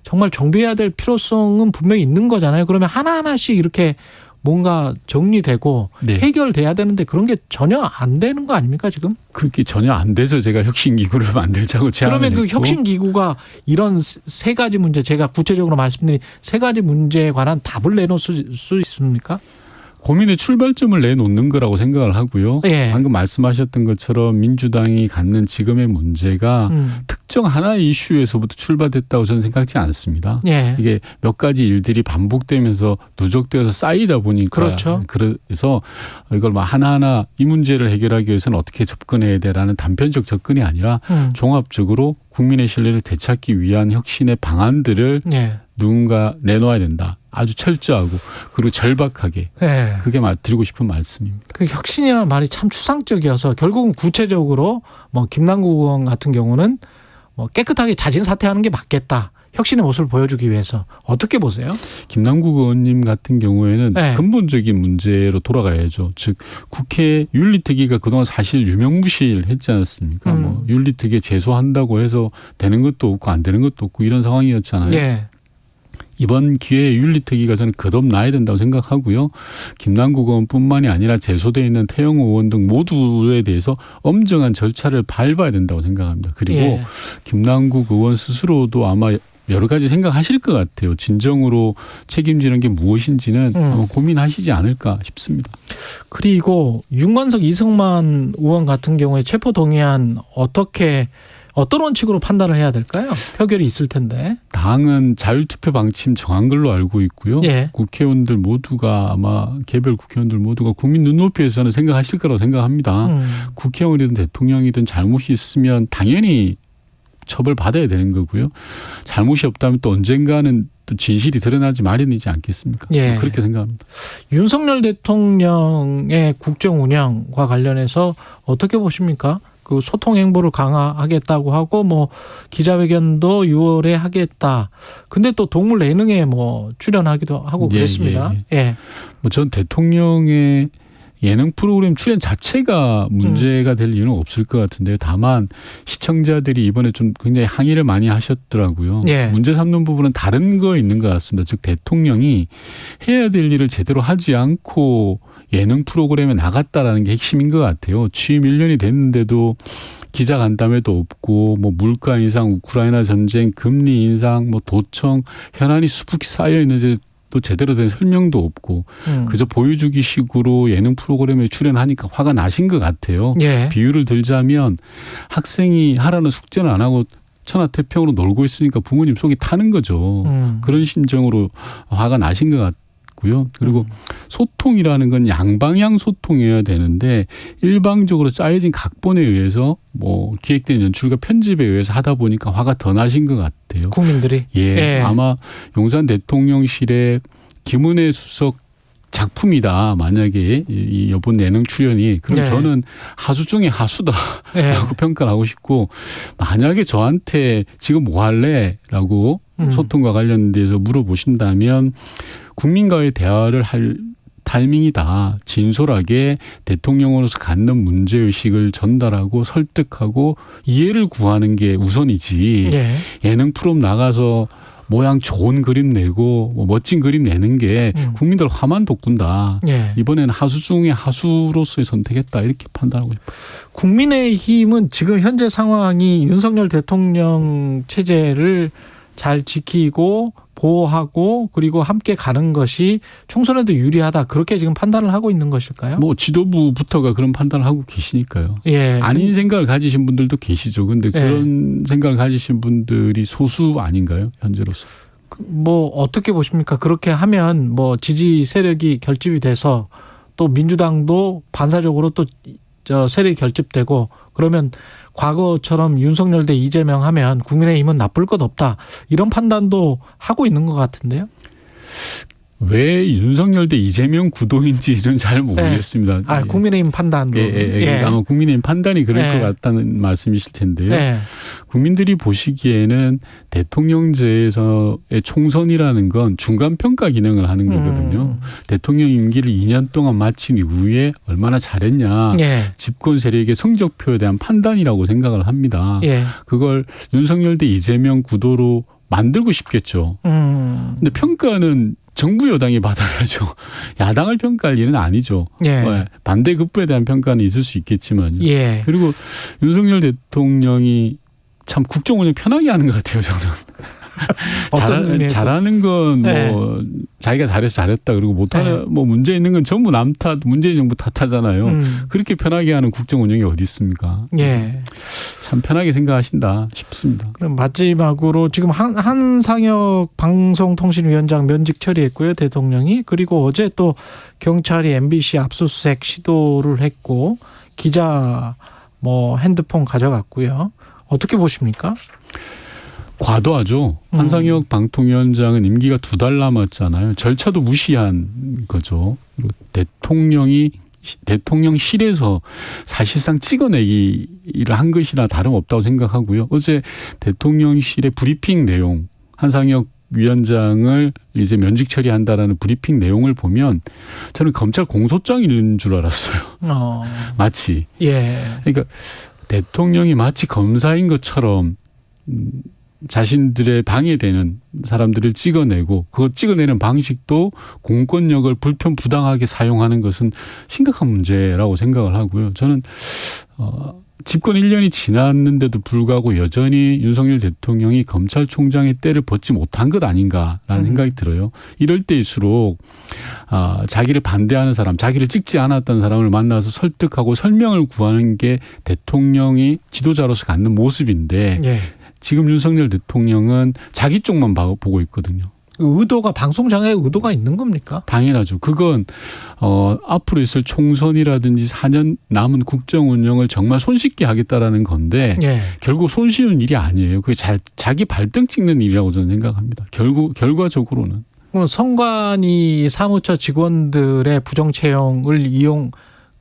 정말 정비해야 될 필요성은 분명히 있는 거잖아요. 그러면 하나하나씩 이렇게 뭔가 정리되고 해결돼야 되는데 그런 게 전혀 안 되는 거 아닙니까 지금? 그렇게 전혀 안 돼서 제가 혁신기구를 만들자고 제안을 그러면 그 했고. 혁신기구가 이런 세 가지 문제 제가 구체적으로 말씀드린 세 가지 문제에 관한 답을 내놓을 수 있습니까? 고민의 출발점을 내놓는 거라고 생각을 하고요. 예. 방금 말씀하셨던 것처럼 민주당이 갖는 지금의 문제가 특정 하나의 이슈에서부터 출발됐다고 저는 생각지 않습니다. 예. 이게 몇 가지 일들이 반복되면서 누적되어서 쌓이다 보니까 그렇죠. 그래서 이걸 막 하나하나 이 문제를 해결하기 위해서는 어떻게 접근해야 되라는 단편적 접근이 아니라 종합적으로 국민의 신뢰를 되찾기 위한 혁신의 방안들을 예. 누군가 내놓아야 된다. 아주 철저하고 그리고 절박하게. 예. 그게 드리고 싶은 말씀입니다. 그 혁신이라는 말이 참 추상적이어서 결국은 구체적으로 뭐 김남국 의원 같은 경우는 뭐 깨끗하게 자진 사퇴하는 게 맞겠다. 혁신의 모습을 보여주기 위해서 어떻게 보세요? 김남국 의원님 같은 경우에는 네. 근본적인 문제로 돌아가야죠. 즉 국회 윤리특위가 그동안 사실 유명무실했지 않았습니까? 뭐 윤리특위에 제소한다고 해서 되는 것도 없고 안 되는 것도 없고 이런 상황이었잖아요. 네. 이번 기회에 윤리특위가 저는 거듭나야 된다고 생각하고요. 김남국 의원뿐만이 아니라 제소되어 있는 태영호 의원 등 모두에 대해서 엄정한 절차를 밟아야 된다고 생각합니다. 그리고 예. 김남국 의원 스스로도 아마 여러 가지 생각하실 것 같아요. 진정으로 책임지는 게 무엇인지는 아마 고민하시지 않을까 싶습니다. 그리고 윤관석 이승만 의원 같은 경우에 체포동의안 어떤 원칙으로 판단을 해야 될까요? 표결이 있을 텐데. 당은 자율투표 방침 정한 걸로 알고 있고요. 예. 국회의원들 모두가 아마 개별 국회의원들 모두가 국민 눈높이에서는 생각하실 거라고 생각합니다. 국회의원이든 대통령이든 잘못이 있으면 당연히 처벌받아야 되는 거고요. 잘못이 없다면 또 언젠가는 또 진실이 드러나지 마련이지 않겠습니까? 예. 그렇게 생각합니다. 윤석열 대통령의 국정 운영과 관련해서 어떻게 보십니까? 그 소통 행보를 강화하겠다고 하고 뭐 기자회견도 6월에 하겠다. 근데 또 동물 예능에 뭐 출연하기도 하고 그랬습니다. 예. 뭐 전 대통령의 예능 프로그램 출연 자체가 문제가 될 이유는 없을 것 같은데요. 다만 시청자들이 이번에 좀 굉장히 항의를 많이 하셨더라고요. 예. 문제 삼는 부분은 다른 거 있는 것 같습니다. 즉 대통령이 해야 될 일을 제대로 하지 않고 예능 프로그램에 나갔다라는 게 핵심인 것 같아요. 취임 1년이 됐는데도 기자 간담회도 없고 뭐 물가 인상, 우크라이나 전쟁, 금리 인상, 뭐 도청 현안이 수북히 쌓여 있는데 또 제대로 된 설명도 없고 그저 보여주기식으로 예능 프로그램에 출연하니까 화가 나신 것 같아요. 예. 비유를 들자면 학생이 하라는 숙제는 안 하고 천하태평으로 놀고 있으니까 부모님 속이 타는 거죠. 그런 심정으로 화가 나신 것 같고요. 그리고 소통이라는 건 양방향 소통이어야 되는데 일방적으로 짜여진 각본에 의해서 뭐 기획된 연출과 편집에 의해서 하다 보니까 화가 더 나신 것 같아요. 국민들이. 예, 예. 아마 용산 대통령실의 김은혜 수석 작품이다. 만약에 이 이번 예능 출연이 그럼 네. 저는 하수 중에 하수다라고 네. 평가를 하고 싶고 만약에 저한테 지금 뭐 할래라고 소통과 관련돼서 물어보신다면 국민과의 대화를 할 타이밍이다. 진솔하게 대통령으로서 갖는 문제의식을 전달하고 설득하고 이해를 구하는 게 우선이지. 예. 예능 프로그램 나가서 모양 좋은 그림 내고 뭐 멋진 그림 내는 게 국민들 화만 돋군다. 예. 이번에는 하수 중에 하수로서의 선택했다. 이렇게 판단하고 싶어요. 국민의힘은 지금 현재 상황이 윤석열 대통령 체제를 잘 지키고 보호하고 그리고 함께 가는 것이 총선에도 유리하다. 그렇게 지금 판단을 하고 있는 것일까요? 뭐 지도부부터가 그런 판단을 하고 계시니까요. 예. 아닌 생각을 가지신 분들도 계시죠. 그런데 그런 생각을 가지신 분들이 소수 아닌가요? 현재로서. 뭐 어떻게 보십니까? 그렇게 하면 뭐 지지 세력이 결집이 돼서 또 민주당도 반사적으로 또 저 세력이 결집되고 그러면 과거처럼 윤석열 대 이재명 하면 국민의힘은 나쁠 것 없다. 이런 판단도 하고 있는 것 같은데요. 왜 윤석열 대 이재명 구도인지는 잘 모르겠습니다. 아, 국민의힘 판단으로. 예. 아마 국민의힘 판단이 그럴 것 같다는 말씀이실 텐데요. 예. 국민들이 보시기에는 대통령제에서의 총선이라는 건 중간평가 기능을 하는 거거든요. 대통령 임기를 2년 동안 마친 이후에 얼마나 잘했냐. 예. 집권 세력의 성적표에 대한 판단이라고 생각을 합니다. 예. 그걸 윤석열 대 이재명 구도로 만들고 싶겠죠. 근데 평가는 정부 여당이 받아야죠. 야당을 평가할 일은 아니죠. 예. 반대 급부에 대한 평가는 있을 수 있겠지만요. 예. 그리고 윤석열 대통령이 참 국정 운영 편하게 하는 것 같아요. 저는. 잘하는 건 뭐 자기가 잘해서 잘했다 그리고 못하는 뭐 문제 있는 건 전부 남 탓, 문재인 정부 탓하잖아요. 그렇게 편하게 하는 국정 운영이 어디 있습니까? 예. 참 편하게 생각하신다 싶습니다. 그럼 마지막으로 지금 한상혁 방송통신위원장 면직 처리했고요, 대통령이. 그리고 어제 또 경찰이 MBC 압수수색 시도를 했고 기자 뭐 핸드폰 가져갔고요. 어떻게 보십니까? 과도하죠. 한상혁 방통위원장은 임기가 2달 남았잖아요. 절차도 무시한 거죠. 그리고 대통령실에서 사실상 찍어내기를 한 것이나 다름없다고 생각하고요. 어제 대통령실의 브리핑 내용, 한상혁 위원장을 이제 면직 처리한다라는 브리핑 내용을 보면 저는 검찰 공소장 읽는 줄 알았어요. 마치. 예. 그러니까 대통령이 마치 검사인 것처럼 자신들의 방해되는 사람들을 찍어내고 그거 찍어내는 방식도 공권력을 불편부당하게 사용하는 것은 심각한 문제라고 생각을 하고요. 저는 집권 1년이 지났는데도 불구하고 여전히 윤석열 대통령이 검찰총장의 때를 벗지 못한 것 아닌가라는 생각이 들어요. 이럴 때일수록 자기를 반대하는 사람, 자기를 찍지 않았던 사람을 만나서 설득하고 설명을 구하는 게 대통령이 지도자로서 갖는 모습인데 예. 지금 윤석열 대통령은 자기 쪽만 보고 있거든요. 의도가 방송장에 의도가 있는 겁니까? 당연하죠. 그건 앞으로 있을 총선이라든지 4년 남은 국정 운영을 정말 손쉽게 하겠다라는 건데 예. 결국 손쉬운 일이 아니에요. 그게 자기 발등 찍는 일이라고 저는 생각합니다. 결과적으로는. 선관위 사무처 직원들의 부정 채용을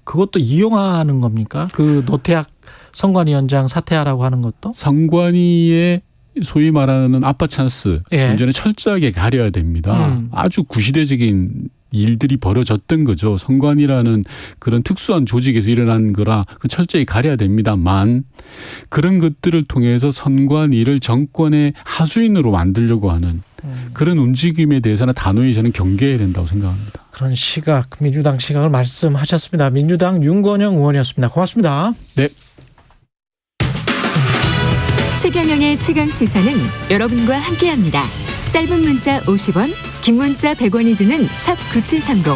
그것도 이용하는 겁니까? 그 노태학 선관위원장 사퇴하라고 하는 것도? 선관위의 소위 말하는 아빠 찬스 문제는 철저하게 가려야 됩니다. 아주 구시대적인 일들이 벌어졌던 거죠. 선관위라는 그런 특수한 조직에서 일어난 거라 철저히 가려야 됩니다만 그런 것들을 통해서 선관위를 정권의 하수인으로 만들려고 하는 그런 움직임에 대해서는 단호히 저는 경계해야 된다고 생각합니다. 그런 시각, 민주당 시각을 말씀하셨습니다. 민주당 윤건영 의원이었습니다. 고맙습니다. 네. 최경영의 최강시사는 여러분과 함께합니다. 짧은 문자 50원, 긴 문자 100원이 드는 샵 9730.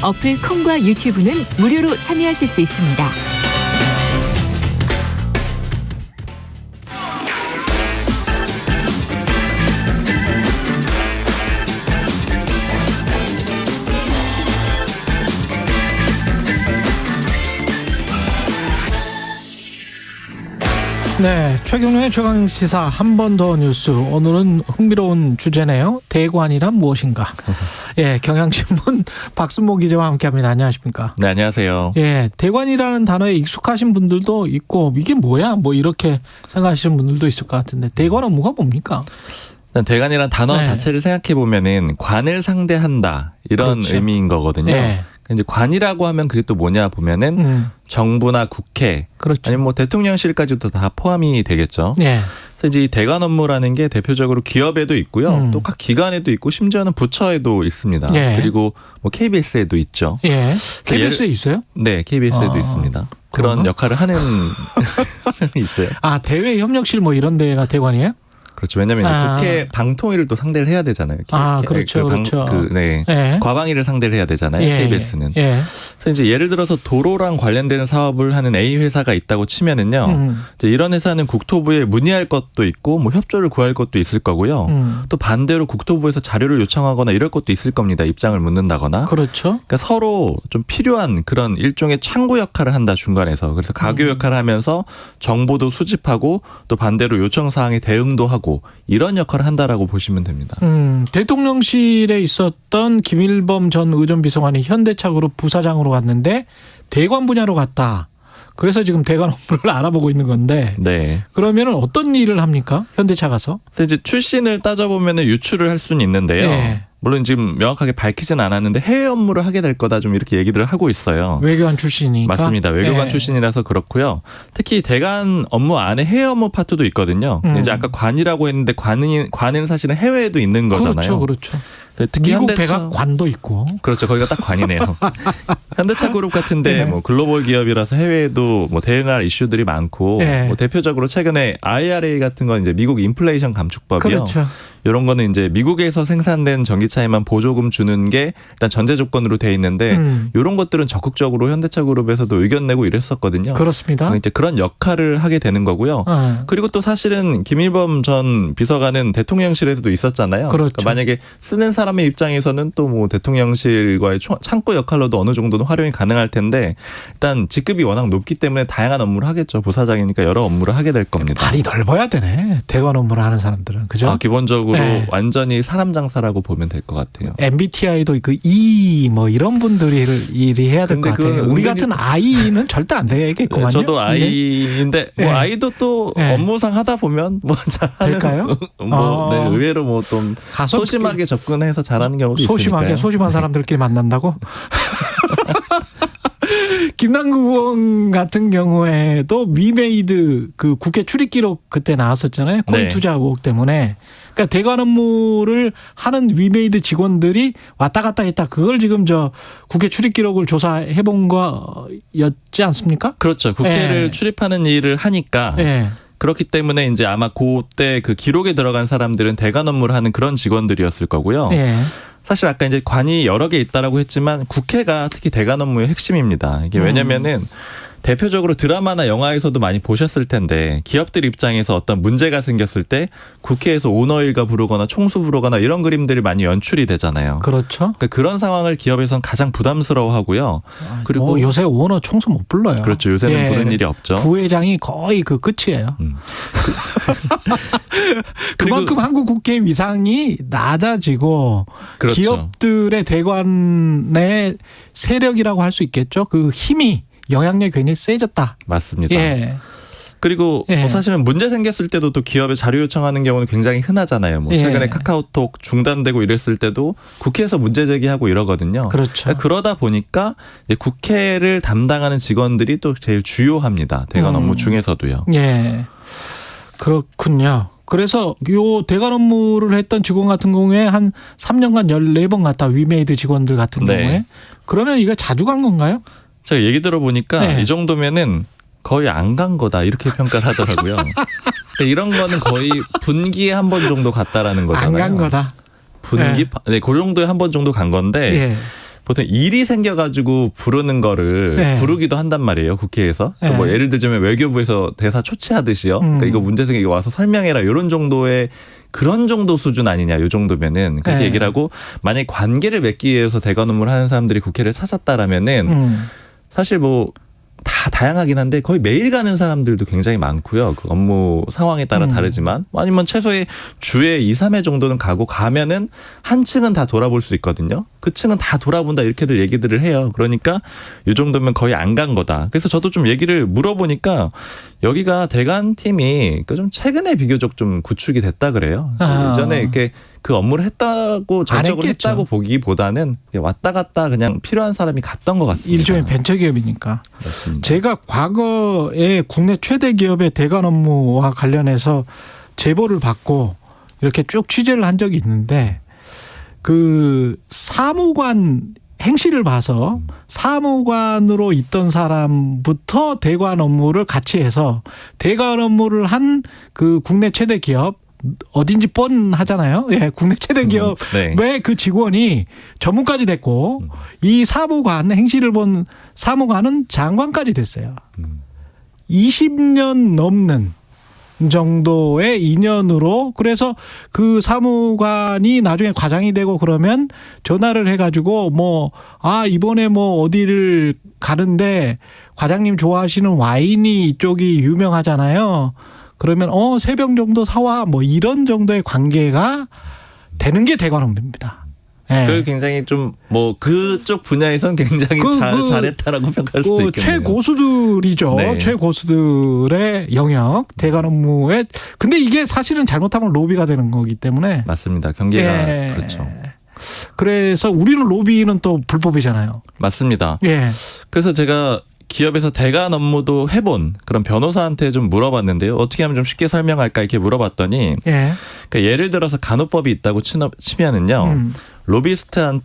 어플 콩과 유튜브는 무료로 참여하실 수 있습니다. 네, 최경영의 최강시사 한 번 더 뉴스. 오늘은 흥미로운 주제네요. 대관이란 무엇인가? 예, 경향신문 박순모 기자와 함께합니다. 안녕하십니까? 네, 안녕하세요. 예, 대관이라는 단어에 익숙하신 분들도 있고 이게 뭐야? 뭐 이렇게 생각하시는 분들도 있을 것 같은데 대관 업무가 뭡니까? 대관이란 단어 자체를 생각해 보면은 관을 상대한다 이런 그렇죠. 의미인 거거든요. 이제 관이라고 하면 그게 또 뭐냐 보면은 정부나 국회 아니면 뭐 대통령실까지도 다 포함이 되겠죠. 그래서 이제 이 대관 업무라는 게 대표적으로 기업에도 있고요. 또 각 기관에도 있고 심지어는 부처에도 있습니다. 그리고 뭐 KBS에도 있죠. KBS에 있어요? 네, KBS에도 있습니다. 그런 그런가? 역할을 하는 있어요. 아, 대외 협력실 뭐 이런 데가 대관이에요? 그렇죠. 왜냐하면 국회 방통위를 또 상대를 해야 되잖아요. 그렇죠. 그렇죠. 과방위를 상대를 해야 되잖아요. KBS는. 그래서 이제 예를 들어서 도로랑 관련되는 사업을 하는 A 회사가 있다고 치면은요. 이제 이런 회사는 국토부에 문의할 것도 있고 뭐 협조를 구할 것도 있을 거고요. 또 반대로 국토부에서 자료를 요청하거나 이럴 것도 있을 겁니다. 입장을 묻는다거나. 그렇죠. 그러니까 서로 좀 필요한 그런 일종의 창구 역할을 한다 중간에서. 그래서 가교 역할을 하면서 정보도 수집하고 또 반대로 요청 사항에 대응도 하고 이런 역할을 한다라고 보시면 됩니다. 대통령실에 있었던 김일범 전 의전비서관이 현대차그룹 부사장으로 갔는데 대관 분야로 갔다. 그래서 지금 대관 업무를 알아보고 있는 건데. 그러면은 어떤 일을 합니까? 현대차 가서? 그래서 이제 출신을 따져보면은 유출을 할 수는 있는데요. 물론 지금 명확하게 밝히진 않았는데 해외 업무를 하게 될 거다 좀 이렇게 얘기들을 하고 있어요. 외교관 출신이니까. 맞습니다. 외교관 출신이라서 그렇고요. 특히 대관 업무 안에 해외 업무 파트도 있거든요. 이제 아까 관이라고 했는데 관은 사실은 해외에도 있는 거잖아요. 그렇죠. 특히 미국 현대차 백악관도 있고. 그렇죠. 거기가 딱 관이네요. 현대차 그룹 같은데 뭐 글로벌 기업이라서 해외에도 뭐 대응할 이슈들이 많고 뭐 대표적으로 최근에 IRA 같은 건 이제 미국 인플레이션 감축법이요. 그렇죠. 이런 거는 이제 미국에서 생산된 전기차에만 보조금 주는 게 일단 전제 조건으로 돼 있는데 이런 것들은 적극적으로 현대차 그룹에서도 의견 내고 이랬었거든요. 그렇습니다. 이제 그런 역할을 하게 되는 거고요. 그리고 또 사실은 김일범 전 비서관은 대통령실에서도 있었잖아요. 그렇죠. 그러니까 만약에 쓰는 사람의 입장에서는 또 뭐 대통령실과의 창구 역할로도 어느 정도는 활용이 가능할 텐데 일단 직급이 워낙 높기 때문에 다양한 업무를 하겠죠. 부사장이니까 여러 업무를 하게 될 겁니다. 발이 넓어야 되네. 대관 업무를 하는 사람들은. 그죠? 기본적으로 완전히 사람 장사라고 보면 될 것 같아요. MBTI도 뭐 이런 분들이 일이 해야 될 것 같아요. 우리 같은 I는 절대 안 되겠구만요. 저도 I인데 뭐 I도 또 업무상 하다 보면 뭐 잘하는 될까요? 네, 의외로 뭐 좀 소심하게 접근해서 잘하는 경우도 있으니까요. 소심한 사람들끼리 만난다고? 김남국 의원 같은 경우에도 위메이드 그 국회 출입기록 그때 나왔었잖아요. 코인 투자 의혹 때문에. 그러니까 대관 업무를 하는 위메이드 직원들이 왔다 갔다 했다. 그걸 지금 국회 출입기록을 조사해 본 거였지 않습니까? 그렇죠. 국회를 출입하는 일을 하니까. 그렇기 때문에 이제 아마 그때 그 기록에 들어간 사람들은 대관 업무를 하는 그런 직원들이었을 거고요. 사실 아까 이제 관이 여러 개 있다라고 했지만 국회가 특히 대관 업무의 핵심입니다. 이게 왜냐면은 대표적으로 드라마나 영화에서도 많이 보셨을 텐데 기업들 입장에서 어떤 문제가 생겼을 때 국회에서 오너일가 부르거나 총수 부르거나 이런 그림들이 많이 연출이 되잖아요. 그렇죠. 그러니까 그런 상황을 기업에서는 가장 부담스러워하고요. 그리고 요새 오너 총수 못 불러요. 그렇죠. 요새는 부르는 일이 없죠. 부회장이 거의 그 끝이에요. 그만큼 한국 국회 위상이 낮아지고 그렇죠. 기업들의 대관의 세력이라고 할 수 있겠죠. 그 힘이 영향력이 굉장히 세졌다. 맞습니다. 그리고 뭐 사실은 문제 생겼을 때도 또 기업에 자료 요청하는 경우는 굉장히 흔하잖아요. 뭐 최근에 카카오톡 중단되고 이랬을 때도 국회에서 문제 제기하고 이러거든요. 그렇죠. 그러니까 그러다 보니까 이제 국회를 담당하는 직원들이 또 제일 주요합니다. 대관 업무 중에서도요. 그렇군요. 그래서 요 대관 업무를 했던 직원 같은 경우에 한 3년간 14번 갔다 위메이드 직원들 같은 경우에. 그러면 이거 자주 간 건가요? 제가 얘기 들어보니까 이 정도면은 거의 안 간 거다 이렇게 평가를 하더라고요. 이런 거는 거의 분기에 한 번 정도 갔다라는 거잖아요. 안 간 거다. 분기? 네, 그 정도에 한 번 정도 간 건데 보통 일이 생겨가지고 부르는 거를 부르기도 한단 말이에요. 국회에서. 뭐 예를 들자면 외교부에서 대사 초치하듯이요. 그러니까 이거 문제 생기게 와서 설명해라 이런 정도의 그런 정도 수준 아니냐 이 정도면은 그렇게 얘기를 하고 만약에 관계를 맺기 위해서 대관 업무를 하는 사람들이 국회를 찾았다라면은 사실 뭐 다 다양하긴 한데 거의 매일 가는 사람들도 굉장히 많고요. 그 업무 상황에 따라 다르지만 아니면 최소의 주에 2, 3회 정도는 가면은 한 층은 다 돌아볼 수 있거든요. 그 층은 다 돌아본다 이렇게들 얘기들을 해요. 그러니까 이 정도면 거의 안 간 거다. 그래서 저도 좀 얘기를 물어보니까 여기가 대관 팀이 좀 최근에 비교적 좀 구축이 됐다 그래요. 예전에 이렇게 그 업무를 했다고 전적으로 했다고 보기보다는 왔다 갔다 그냥 필요한 사람이 갔던 것 같습니다. 일종의 벤처기업이니까. 맞습니다. 제가 과거에 국내 최대 기업의 대관 업무와 관련해서 제보를 받고 이렇게 쭉 취재를 한 적이 있는데 그 사무관 행실을 봐서 사무관으로 있던 사람부터 대관 업무를 같이 해서 대관 업무를 한 그 국내 최대 기업 어딘지 뻔하잖아요. 국내 최대 기업의 그 직원이 전문까지 됐고 이 사무관 행실을 본 사무관은 장관까지 됐어요. 20년 넘는 정도의 인연으로 그래서 그 사무관이 나중에 과장이 되고 그러면 전화를 해가지고 이번에 어디를 가는데 과장님 좋아하시는 와인이 이쪽이 유명하잖아요. 그러면 3병 정도 사와 이런 정도의 관계가 되는 게 대관 업무입니다. 그 굉장히 좀 그쪽 분야에선 굉장히 잘했다라고 평가할 수도 있겠네요. 최고수들이죠. 최고수들의 영역 대관 업무에 근데 이게 사실은 잘못하면 로비가 되는 거기 때문에 맞습니다. 경계가 그렇죠. 그래서 우리는 로비는 또 불법이잖아요. 맞습니다. 그래서 제가 기업에서 대관 업무도 해본 그런 변호사한테 좀 물어봤는데요. 어떻게 하면 좀 쉽게 설명할까 이렇게 물어봤더니 그러니까 예를 들어서 간호법이 있다고 치면은요. 로비스트가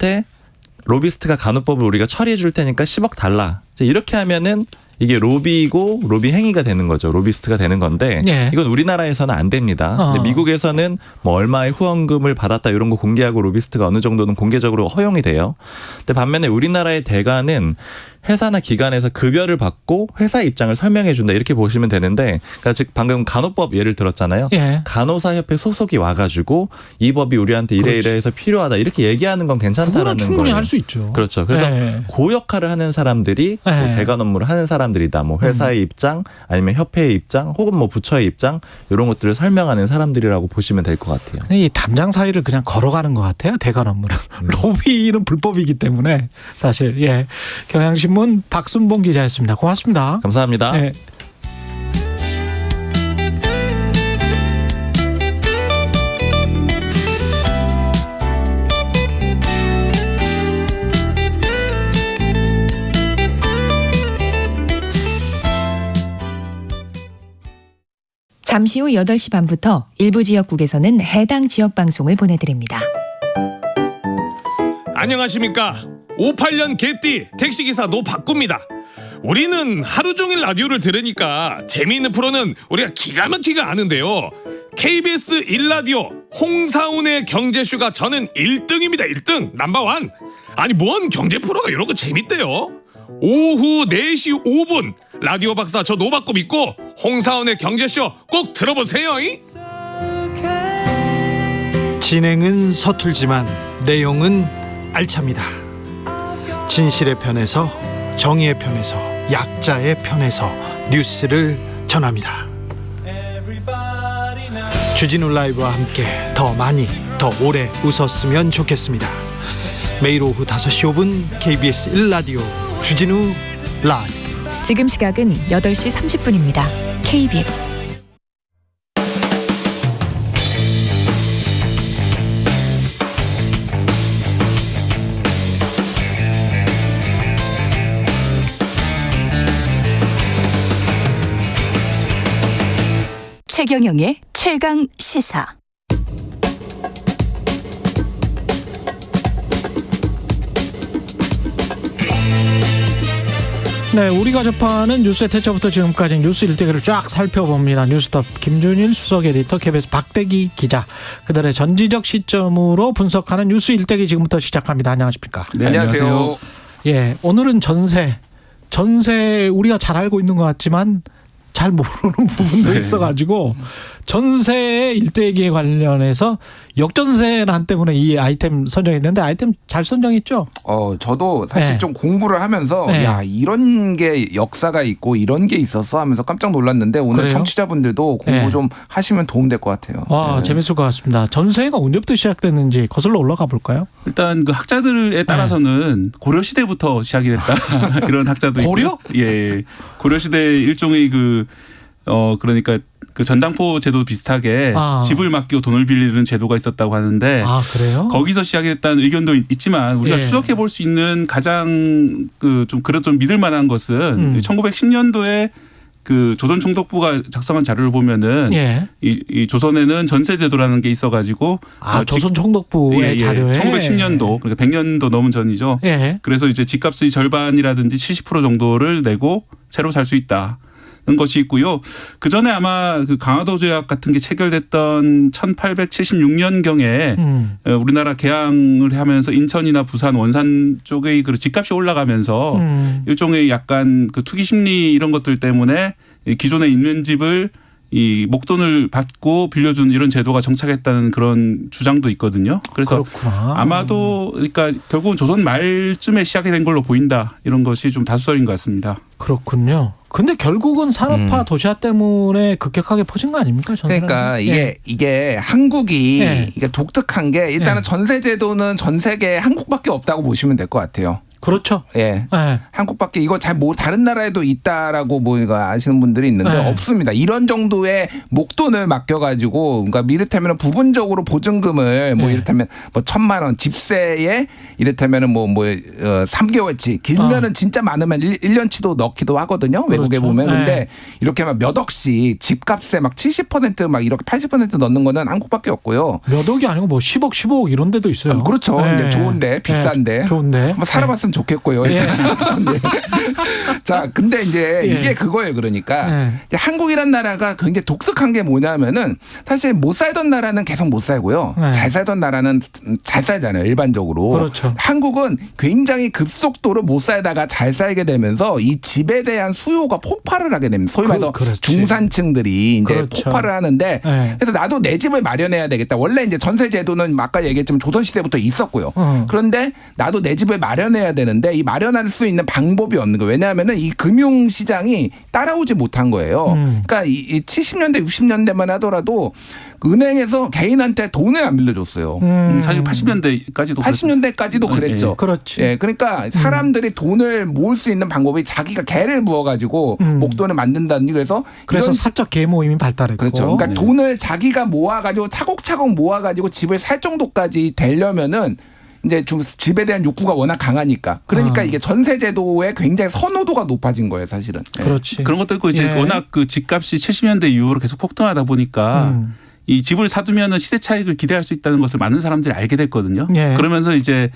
간호법을 우리가 처리해 줄 테니까 10억 달라. 이렇게 하면은 이게 로비이고 로비 행위가 되는 거죠. 로비스트가 되는 건데 예. 이건 우리나라에서는 안 됩니다. 근데 미국에서는 뭐 얼마의 후원금을 받았다 이런 거 공개하고 로비스트가 어느 정도는 공개적으로 허용이 돼요. 근데 반면에 우리나라의 대가는 회사나 기관에서 급여를 받고 회사 입장을 설명해 준다 이렇게 보시면 되는데 그러니까 즉 방금 간호법 예를 들었잖아요. 예. 간호사협회 소속이 와가지고 이 법이 우리한테 이래이래해서 필요하다 이렇게 얘기하는 건 괜찮다라는 거예요. 충분히 할 수 있죠. 그렇죠. 그래서 예. 그 역할을 하는 사람들이 뭐 대관 업무를 하는 사람들이다. 뭐 회사의 입장 아니면 협회의 입장 혹은 뭐 부처의 입장 이런 것들을 설명하는 사람들이라고 보시면 될 것 같아요. 이 담장 사이를 그냥 걸어가는 것 같아요. 대관 업무는. 로비는 불법이기 때문에 사실. 예. 경향신문 박순봉 기자였습니다. 고맙습니다. 감사합니다. 네. 잠시 후 8시 반부터 일부 지역국에서는 해당 지역 방송을 보내드립니다. 안녕하십니까. 58년 개띠 택시기사 노박구입니다. 우리는 하루 종일 라디오를 들으니까 재미있는 프로는 우리가 기가 막히게 아는데요. KBS 1라디오 홍사운의 경제쇼가 저는 1등입니다. 1등 넘버원. 아니 뭔 경제 프로가 이런 거 재밌대요. 오후 4시 5분 라디오 박사 저 노박구 믿고 홍사운의 경제쇼 꼭 들어보세요. 진행은 서툴지만 내용은 알찹니다. 진실의 편에서 정의의 편에서 약자의 편에서 뉴스를 전합니다. 주진우 라이브와 함께 더 많이 더 오래 웃었으면 좋겠습니다. 매일 오후 5시 5분 KBS 1라디오 주진우 라이브. 지금 시각은 8시 30분입니다. KBS 최경영의 최강 시사. 네, 우리가 접하는 뉴스의 태초부터 지금까지 뉴스 일대기를 쫙 살펴봅니다. 뉴스톱 김준일 수석 에디터, KBS 박대기 기자, 그들의 전지적 시점으로 분석하는 뉴스 일대기 지금부터 시작합니다. 안녕하십니까? 네, 안녕하세요. 예, 오늘은 전세 우리가 잘 알고 있는 것 같지만 잘 모르는 부분도 있어가지고 전세 일대기에 관련해서 역전세난 때문에 이 아이템 선정했는데 아이템 잘 선정했죠? 저도 사실 좀 공부를 하면서 야 이런 게 역사가 있고 이런 게 있었어 하면서 깜짝 놀랐는데 오늘 그래요? 청취자분들도 공부 좀 하시면 도움될 것 같아요. 와, 재밌을 것 같습니다. 전세가 언제부터 시작됐는지 거슬러 올라가 볼까요? 일단 그 학자들에 따라서는 고려 시대부터 시작이 됐다 이런 학자도 있고요. 고려? 예, 고려 시대 일종의 그러니까 그 전당포 제도 비슷하게 집을 맡기고 돈을 빌리는 제도가 있었다고 하는데 그래요? 거기서 시작했다는 의견도 있지만 우리가 추적해 볼 수 있는 가장 좀 믿을 만한 것은 1910년도에 그 조선총독부가 작성한 자료를 보면은 이 조선에는 전세제도라는 게 있어가지고 조선총독부의 자료에 1910년도 그러니까 100년도 넘은 전이죠. 그래서 이제 집값의 절반이라든지 70% 정도를 내고 새로 살 수 있다. 것이 있고요. 그 전에 아마 그 강화도 조약 같은 게 체결됐던 1876년경에 우리나라 개항을 하면서 인천이나 부산, 원산 쪽의 그 집값이 올라가면서 일종의 약간 그 투기 심리 이런 것들 때문에 기존에 있는 집을 이 목돈을 받고 빌려준 이런 제도가 정착했다는 그런 주장도 있거든요. 그래서 그렇구나. 아마도 그러니까 결국은 조선 말쯤에 시작이 된 걸로 보인다. 이런 것이 좀 다수설인 것 같습니다. 그렇군요. 근데 결국은 산업화 도시화 때문에 급격하게 퍼진 거 아닙니까? 그러니까 이게 한국이 이게 독특한 게 일단은 전세 제도는 전 세계에 한국밖에 없다고 보시면 될 것 같아요. 그렇죠. 예. 네. 한국밖에 이거 잘 다른 나라에도 있다라고 뭐 이거 아시는 분들이 있는데 네. 없습니다. 이런 정도의 목돈을 맡겨가지고 그러니까 이를테면 부분적으로 보증금을 뭐 네. 이를테면 뭐 1,000만 원 집세에 이를테면은 뭐 3개월치 길면은 진짜 많으면 1년치도 넣기도 하거든요. 외국에 그렇죠. 보면. 근데 네. 이렇게 막 몇 억씩 집값에 막 70% 막 이렇게 80% 넣는 거는 한국밖에 없고요. 몇 억이 아니고 뭐 10억, 15억 이런 데도 있어요. 그렇죠. 네. 이제 좋은데 비싼데. 네. 좋은데. 한번 살아봤으면 좋겠고요. 네. 네. 자, 근데 이제 이게 그거예요. 그러니까 한국이란 나라가 굉장히 독특한 게 뭐냐면은 사실 못 살던 나라는 계속 못 살고요. 잘 살던 나라는 잘 살잖아요. 일반적으로. 그렇죠. 한국은 굉장히 급속도로 못 살다가 잘 살게 되면서 이 집에 대한 수요가 폭발을 하게 됩니다. 소위 말해서 중산층들이 이제 그렇죠. 폭발을 하는데 그래서 나도 내 집을 마련해야 되겠다. 원래 이제 전세 제도는 아까 얘기했지만 조선 시대부터 있었고요. 그런데 나도 내 집을 마련해야 되는데 이 마련할 수 있는 방법이 없는 거예요. 왜냐하면은 이 금융 시장이 따라오지 못한 거예요. 그러니까 이 70년대 60년대만 하더라도 은행에서 개인한테 돈을 안 빌려줬어요. 사실 80년대까지도 그랬죠. 그렇지. 예, 그러니까 사람들이 돈을 모을 수 있는 방법이 자기가 개를 부어가지고 목돈을 만든다는 그래서 사적 개 모임이 발달했고. 그렇죠. 그러니까 돈을 자기가 모아가지고 차곡차곡 모아가지고 집을 살 정도까지 되려면은 이제 집에 대한 욕구가 워낙 강하니까 그러니까 이게 전세제도의 굉장히 선호도가 높아진 거예요, 사실은. 그렇지. 그런 것도 있고 이제 워낙 그 집값이 70년대 이후로 계속 폭등하다 보니까 이 집을 사두면은 시세 차익을 기대할 수 있다는 것을 많은 사람들이 알게 됐거든요. 그러면서 이제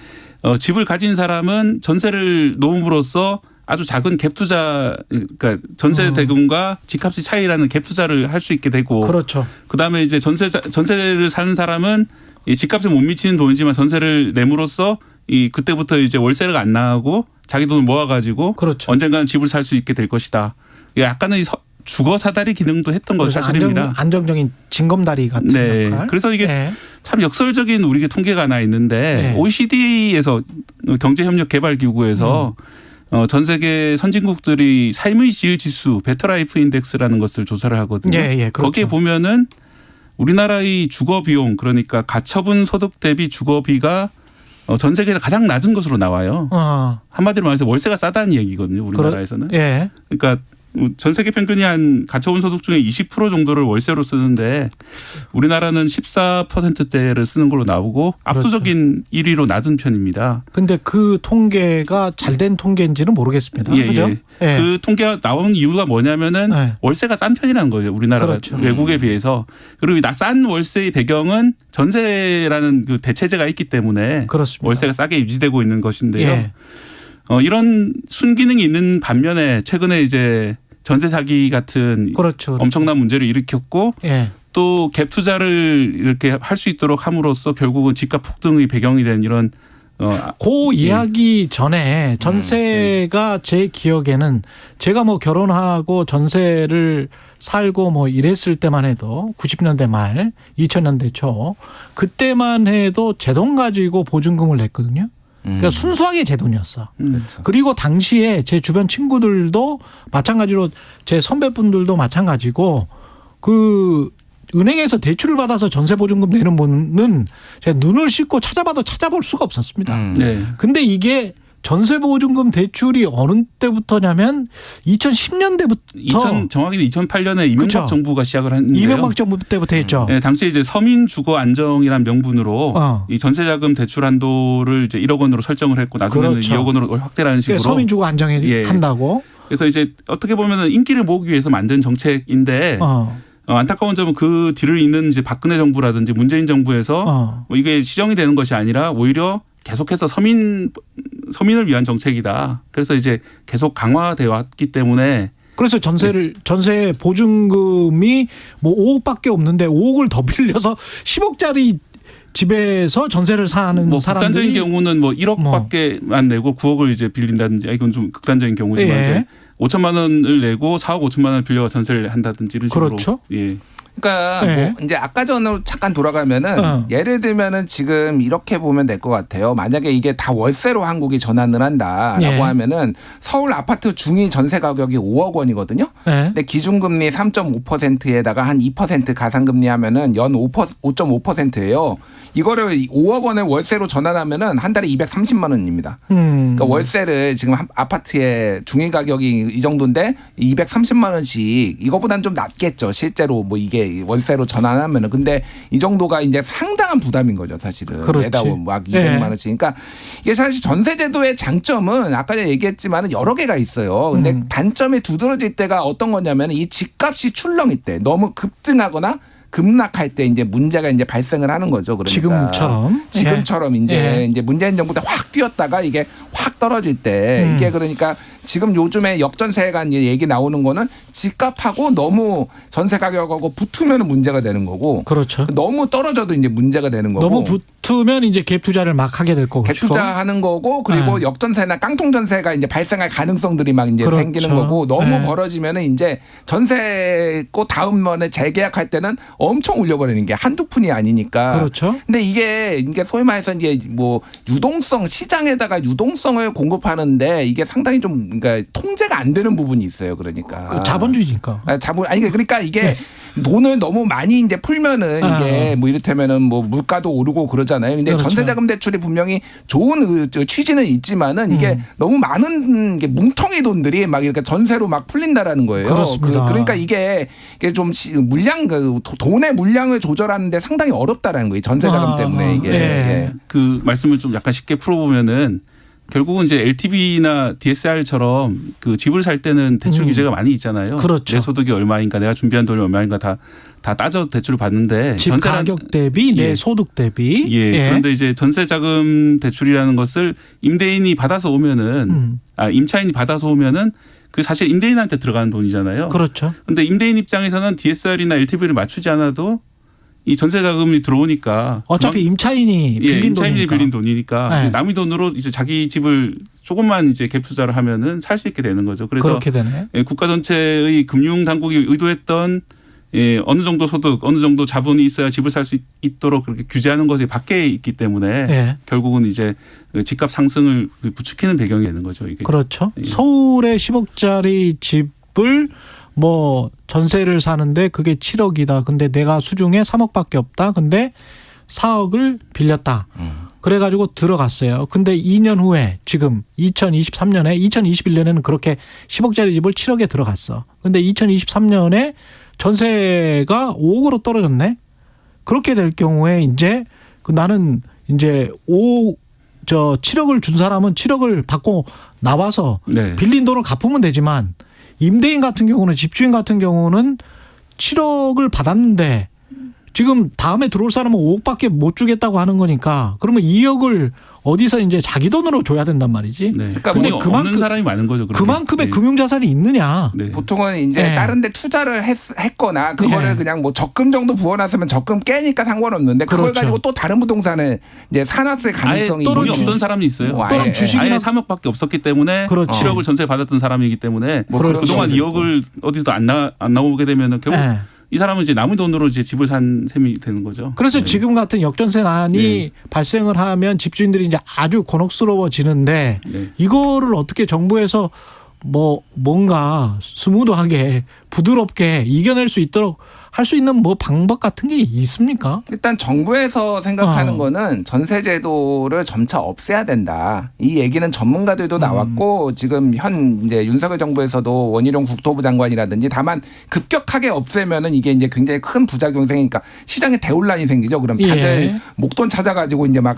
집을 가진 사람은 전세를 놓음으로써 아주 작은 갭 투자, 그러니까 전세 대금과 집값의 차이라는 갭 투자를 할 수 있게 되고, 그렇죠. 그다음에 이제 전세를 사는 사람은 이 집값에 못 미치는 돈이지만 전세를 내므로써 이 그때부터 이제 월세가 안 나가고 자기 돈을 모아가지고 그렇죠. 언젠가는 집을 살 수 있게 될 것이다. 약간은 이 주거 사다리 기능도 했던 것 사실입니다. 안정적인 징검다리 같은 역할. 그래서 이게 참 역설적인 우리의 통계가 하나 있는데 OECD에서 경제협력개발기구에서 전 세계 선진국들이 삶의 질 지수 베터라이프 인덱스라는 것을 조사를 하거든요. 그렇죠. 거기에 보면은 우리나라의 주거 비용 그러니까 가처분 소득 대비 주거비가 전 세계에서 가장 낮은 것으로 나와요. 한마디로 말해서 월세가 싸다는 얘기거든요. 우리나라에서는. 그러니까 전 세계 평균이 한 가처분 소득 중에 20% 정도를 월세로 쓰는데 우리나라는 14%대를 쓰는 걸로 나오고 압도적인 1위로 낮은 편입니다. 근데 그 통계가 잘된 통계인지는 모르겠습니다. 그죠? 그 통계가 나온 이유가 뭐냐면은 월세가 싼 편이라는 거예요. 우리나라가 외국에 비해서. 그리고 싼 월세의 배경은 전세라는 그 대체제가 있기 때문에 그렇습니다. 월세가 싸게 유지되고 있는 것인데요. 이런 순기능이 있는 반면에 최근에 이제 전세 사기 같은 엄청난 문제를 일으켰고 또 갭 투자를 이렇게 할 수 있도록 함으로써 결국은 집값 폭등의 배경이 된 이런 그 이야기 전에 전세가 제 기억에는 제가 뭐 결혼하고 전세를 살고 뭐 이랬을 때만 해도 90년대 말 2000년대 초 그때만 해도 제 돈 가지고 보증금을 냈거든요. 그러니까 순수하게 제 돈이었어. 그리고 당시에 제 주변 친구들도 마찬가지로 제 선배분들도 마찬가지고 그 은행에서 대출을 받아서 전세 보증금 내는 분은 제가 눈을 씻고 찾아봐도 찾아볼 수가 없었습니다. 근데 이게 전세 보증금 대출이 어느 때부터냐면 2010년대부터 정확히는 2008년에 이명박 정부가 시작을 했는데요. 이명박 정부 때부터 했죠. 당시에 이제 서민 주거 안정이라는 명분으로 이 전세 자금 대출 한도를 이제 1억 원으로 설정을 했고 나중에는 2억 원으로 확대하는 식으로 서민 주거 안정에 한다고. 그래서 이제 어떻게 보면은 인기를 모으기 위해서 만든 정책인데 안타까운 점은 그 뒤를 잇는 이제 박근혜 정부라든지 문재인 정부에서 뭐 이게 시정이 되는 것이 아니라 오히려 계속해서 서민을 위한 정책이다. 그래서 이제 계속 강화되어 왔기 때문에 그래서 전세 보증금이 뭐 5억밖에 없는데 5억을 더 빌려서 10억짜리 집에서 전세를 사는 뭐 사람들이 극단적인 경우는 뭐 1억밖에만 내고 9억을 이제 빌린다든지 이건 좀 극단적인 경우지만 이제 5천만 원을 내고 4억 5천만 원을 빌려 전세를 한다든지 이런 식으로. 그렇죠. 그러니까 네. 뭐 이제 아까 전으로 잠깐 돌아가면은 예를 들면은 지금 이렇게 보면 될 것 같아요. 만약에 이게 다 월세로 한국이 전환을 한다라고 네. 하면은 서울 아파트 중위 전세 가격이 5억 원이거든요. 네. 근데 기준금리 3.5%에다가 한 2% 가상금리 하면은 연 5.5%예요. 이거를 5억 원을 월세로 전환하면은 한 달에 230만 원입니다. 그러니까 월세를 지금 아파트의 중위 가격이 이 정도인데 230만 원씩 이거보다는 좀 낮겠죠. 실제로 뭐 이게 월세로 전환하면은 근데 이 정도가 이제 상당한 부담인 거죠, 사실은. 그렇지. 매달 막 200만 원씩. 그러니까 이게 사실 전세제도의 장점은 아까 제가 얘기했지만은 여러 개가 있어요. 근데 단점이 두드러질 때가 어떤 거냐면 이 집값이 출렁일 때 너무 급등하거나 급락할 때 이제 문제가 이제 발생을 하는 거죠. 그러니까 지금처럼 이제 문재인 정부 때 확 뛰었다가 이게 확 떨어질 때 이게 그러니까 지금 요즘에 역전세가 이제 얘기 나오는 거는 집값하고 너무 전세 가격하고 붙으면 문제가 되는 거고. 그렇죠. 너무 떨어져도 이제 문제가 되는 거고. 너무 붙으면 이제 갭 투자를 막 하게 될 거고. 갭 투자하는 거고 그리고 역전세나 깡통전세가 이제 발생할 가능성들이 막 이제 그렇죠. 생기는 거고 너무 벌어지면은 이제 전세 고 다음 번에 재계약할 때는 엄청 올려버리는 게 한두 푼이 아니니까. 그렇죠. 근데 이게 소위 말해서 이제 뭐 유동성 시장에다가 유동성을 공급하는데 이게 상당히 좀 그러니까 통제가 안 되는 부분이 있어요. 그러니까 자본주의니까. 그러니까 이게 돈을 너무 많이 이제 풀면은 이게 뭐 이를테면은 뭐 물가도 오르고 그러잖아요. 근데 그렇죠. 전세자금 대출이 분명히 좋은 취지는 있지만은 이게 너무 많은 게 뭉텅이 돈들이 막 이렇게 전세로 막 풀린다라는 거예요. 그렇습니다. 그러니까 이게 좀 물량 돈의 물량을 조절하는데 상당히 어렵다라는 거예요. 전세자금 때문에 이게. 예. 그 말씀을 좀 약간 쉽게 풀어보면은. 결국은 이제 LTV나 DSR처럼 그 집을 살 때는 대출 규제가 많이 있잖아요. 그렇죠. 내 소득이 얼마인가, 내가 준비한 돈이 얼마인가 다 따져서 대출을 받는데 집 가격 대비 내 소득 대비. 그런데 이제 전세 자금 대출이라는 것을 임대인이 받아서 오면은 임차인이 받아서 오면은 그 사실 임대인한테 들어가는 돈이잖아요. 그렇죠. 그런데 임대인 입장에서는 DSR이나 LTV를 맞추지 않아도 이 전세 자금이 들어오니까 어차피 임차인이 빌린 돈이니까 남의 돈으로 이제 자기 집을 조금만 이제 갭 투자를 하면은 살 수 있게 되는 거죠. 그래서 그렇게 되네. 국가 전체의 금융 당국이 의도했던 어느 정도 소득, 어느 정도 자본이 있어야 집을 살 수 있도록 그렇게 규제하는 것이 밖에 있기 때문에 결국은 이제 집값 상승을 부추기는 배경이 되는 거죠. 이게. 그렇죠. 서울의 10억짜리 집을 뭐 전세를 사는데 그게 7억이다. 근데 내가 수중에 3억밖에 없다. 근데 4억을 빌렸다. 그래가지고 들어갔어요. 근데 2년 후에 지금 2023년에 2021년에는 그렇게 10억짜리 집을 7억에 들어갔어. 근데 2023년에 전세가 5억으로 떨어졌네. 그렇게 될 경우에 이제 나는 이제 7억을 준 사람은 7억을 받고 나와서 빌린 돈을 갚으면 되지만 임대인 같은 경우는 집주인 같은 경우는 7억을 받았는데 지금 다음에 들어올 사람은 5억밖에 못 주겠다고 하는 거니까 그러면 2억을 어디서 이제 자기 돈으로 줘야 된단 말이지. 그러니까 근데 없는 사람이 많은 거죠. 그만큼의 금융자산이 있느냐. 보통은 이제 다른 데 투자를 했거나 그거를 그냥 뭐 적금 정도 부어놨으면 적금 깨니까 상관없는데 그걸 가지고 또 다른 부동산을 이제 사놨을 가능성이 돈이 없던 사람이 있어요. 또는 주식이나 3억밖에 없었기 때문에 7억을 전세 받았던 사람이기 때문에 그동안 2억을 어디서도 안 나오게 되면 결국 이 사람은 이제 남은 돈으로 이제 집을 산 셈이 되는 거죠. 그래서 지금 같은 역전세난이 발생을 하면 집주인들이 이제 아주 곤혹스러워지는데 이거를 어떻게 정부에서 뭔가 스무드하게 부드럽게 이겨낼 수 있도록 할 수 있는 뭐 방법 같은 게 있습니까? 일단 정부에서 생각하는 거는 전세제도를 점차 없애야 된다. 이 얘기는 전문가들도 나왔고 지금 이제 윤석열 정부에서도 원희룡 국토부 장관이라든지 다만 급격하게 없애면은 이게 이제 굉장히 큰 부작용이 생기니까 시장에 대혼란이 생기죠. 그럼 다들 목돈 찾아가지고 이제 막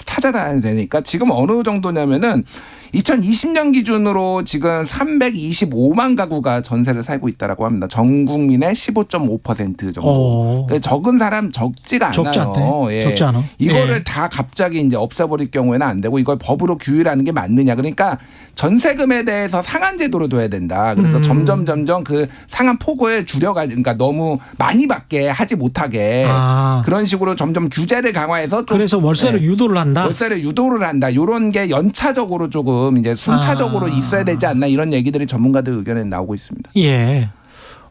찾아다녀야 되니까 지금 어느 정도냐면은 2020년 기준으로 지금 325만 가구가 전세를 살고 있다라고 합니다. 전 국민의 15.5% 정도. 적은 사람 적지가 않아요. 적지 않아. 이거를 다 갑자기 이제 없애버릴 경우에는 안 되고 이걸 법으로 규율하는 게 맞느냐. 그러니까 전세금에 대해서 상한제도로 둬야 된다. 그래서 점점 그 상한 폭을 줄여가지고 그러니까 너무 많이 받게 하지 못하게 그런 식으로 점점 규제를 강화해서 좀 그래서 월세를 유도를 한다. 월세를 유도를 한다. 이런 게 연차적으로 조금 이제 순차적으로 있어야 되지 않나 이런 얘기들이 전문가들 의견에 나오고 있습니다.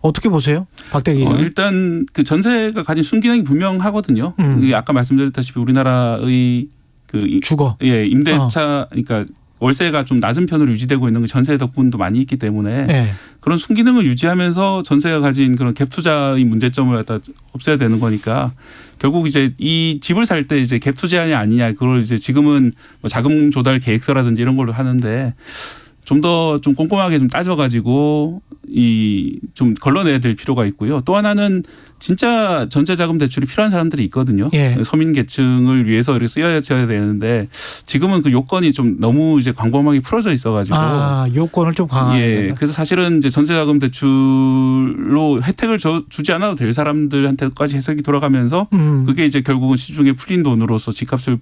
어떻게 보세요, 박대기 기자? 일단 그 전세가 가진 순기능이 분명하거든요. 아까 말씀드렸다시피 우리나라의 그 주거, 임대차, 그러니까 월세가 좀 낮은 편으로 유지되고 있는 게 전세 덕분도 많이 있기 때문에 그런 순기능을 유지하면서 전세가 가진 그런 갭 투자의 문제점을 갖다 없애야 되는 거니까 결국 이제 이 집을 살 때 이제 갭 투자냐 아니냐 그걸 이제 지금은 뭐 자금 조달 계획서라든지 이런 걸로 하는데 좀 더 좀 꼼꼼하게 좀 따져가지고 좀 걸러내야 될 필요가 있고요. 또 하나는 진짜 전세자금 대출이 필요한 사람들이 있거든요. 서민 계층을 위해서 이렇게 쓰여야 되는데 지금은 그 요건이 좀 너무 이제 광범하게 풀어져 있어가지고 요건을 좀 강화해야 그래서 사실은 이제 전세자금 대출로 혜택을 주지 않아도 될 사람들한테까지 해석이 돌아가면서 그게 이제 결국은 시중에 풀린 돈으로서 집값을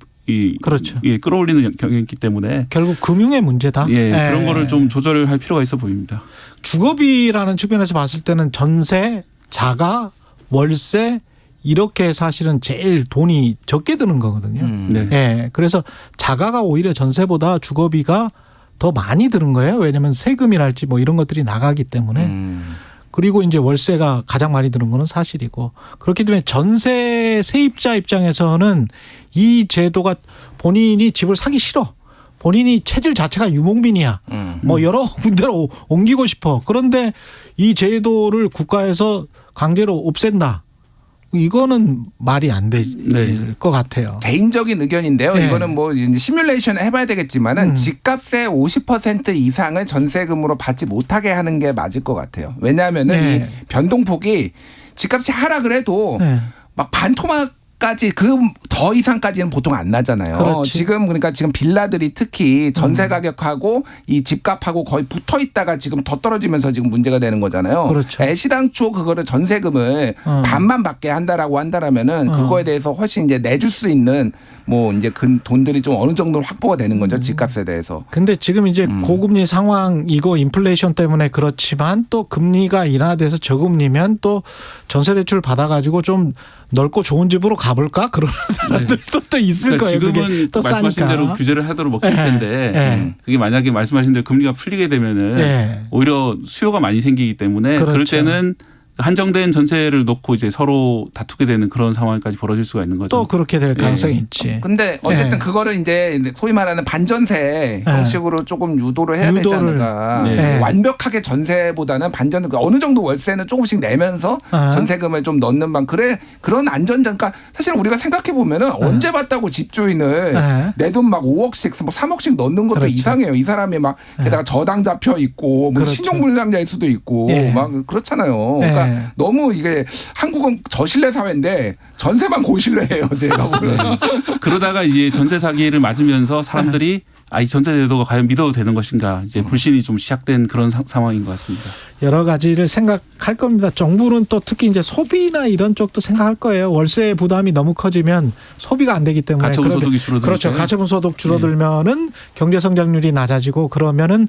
그렇죠. 끌어올리는 경향이 있기 때문에 결국 금융의 문제다. 그런 거를 좀 조절을 할 필요가 있어 보입니다. 주거비라는 측면에서 봤을 때는 전세, 자가, 월세 이렇게 사실은 제일 돈이 적게 드는 거거든요. 그래서 자가가 오히려 전세보다 주거비가 더 많이 드는 거예요. 왜냐하면 세금이랄지 뭐 이런 것들이 나가기 때문에. 그리고 이제 월세가 가장 많이 드는 거는 사실이고 그렇기 때문에 전세 세입자 입장에서는 이 제도가 본인이 집을 사기 싫어. 본인이 체질 자체가 유목민이야. 뭐 여러 군데로 옮기고 싶어. 그런데 이 제도를 국가에서 강제로 없앤다. 이거는 말이 안 될 것 같아요. 개인적인 의견인데요. 이거는 뭐 시뮬레이션 해봐야 되겠지만은 집값의 50% 이상을 전세금으로 받지 못하게 하는 게 맞을 것 같아요. 왜냐하면은 이 변동폭이 집값이 하락을 해도 막 반토막까지 그 더 이상까지는 보통 안 나잖아요. 그렇지. 그러니까 지금 빌라들이 특히 전세 가격하고 이 집값하고 거의 붙어 있다가 지금 더 떨어지면서 지금 문제가 되는 거잖아요. 그렇죠. 애시당초 그거를 전세금을 반만 받게 한다라면은 그거에 대해서 훨씬 이제 내줄 수 있는 뭐 이제 그 돈들이 좀 어느 정도 확보가 되는 거죠. 집값에 대해서. 근데 지금 이제 고금리 상황이고 인플레이션 때문에 그렇지만 또 금리가 인하돼서 저금리면 또 전세 대출 받아가지고 좀 넓고 좋은 집으로 가볼까 그러는 사람들도 또 있을 거예요. 지금은 또 말씀하신 싸니까. 대로 규제를 하도록 먹힐 텐데 그게 만약에 말씀하신 대로 금리가 풀리게 되면은 오히려 수요가 많이 생기기 때문에 그럴 때는 한정된 전세를 놓고 이제 서로 다투게 되는 그런 상황까지 벌어질 수가 있는 거죠. 또 그렇게 될 가능성이 있지. 근데 어쨌든 그거를 이제 소위 말하는 반전세 형식으로 조금 유도를 해야 되지 않을까. 완벽하게 전세보다는 반전, 어느 정도 월세는 조금씩 내면서 전세금을 좀 넣는 그런 안전장. 그러니까 사실 우리가 생각해 보면은 언제 봤다고 집주인을 내 돈 막 5억씩 뭐 3억씩 넣는 것도 이상해요. 이 사람이 막 게다가 저당 잡혀 있고 뭐 신용불량자일 수도 있고 막 그렇잖아요. 그러니까 너무 이게 한국은 저신뢰 사회인데 전세만 고신뢰예요, 제가 보면. 그러다가 이제 전세 사기를 맞으면서 사람들이 이 전세 제도가 과연 믿어도 되는 것인가 이제 불신이 좀 시작된 그런 상황인 것 같습니다. 여러 가지를 생각할 겁니다. 정부는 또 특히 이제 소비나 이런 쪽도 생각할 거예요. 월세 부담이 너무 커지면 소비가 안 되기 때문에 가처분 소득이 줄어들죠. 그렇죠. 가처분 소득 줄어들면은 경제 성장률이 낮아지고 그러면은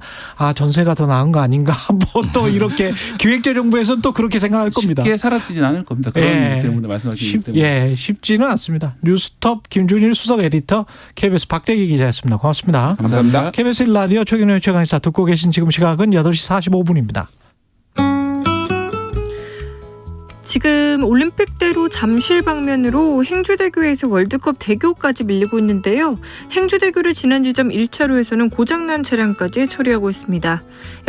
전세가 더 나은 거 아닌가 뭐 또 이렇게 기획재정부에서는 또 그렇게 생각할 겁니다. 쉽게 사라지진 않을 겁니다. 그런 이유 때문에 말씀하신 이유 때문에. 쉽지는 않습니다. 뉴스톱 김준일 수석 에디터, KBS 박대기 기자였습니다. 고맙습니다. 감사합니다. KBS 1라디오 최경영의 최강시사 듣고 계신 지금 시각은 8시 45분입니다. 지금 올림픽대로 잠실 방면으로 행주대교에서 월드컵 대교까지 밀리고 있는데요. 행주대교를 지난 지점 1차로에서는 고장난 차량까지 처리하고 있습니다.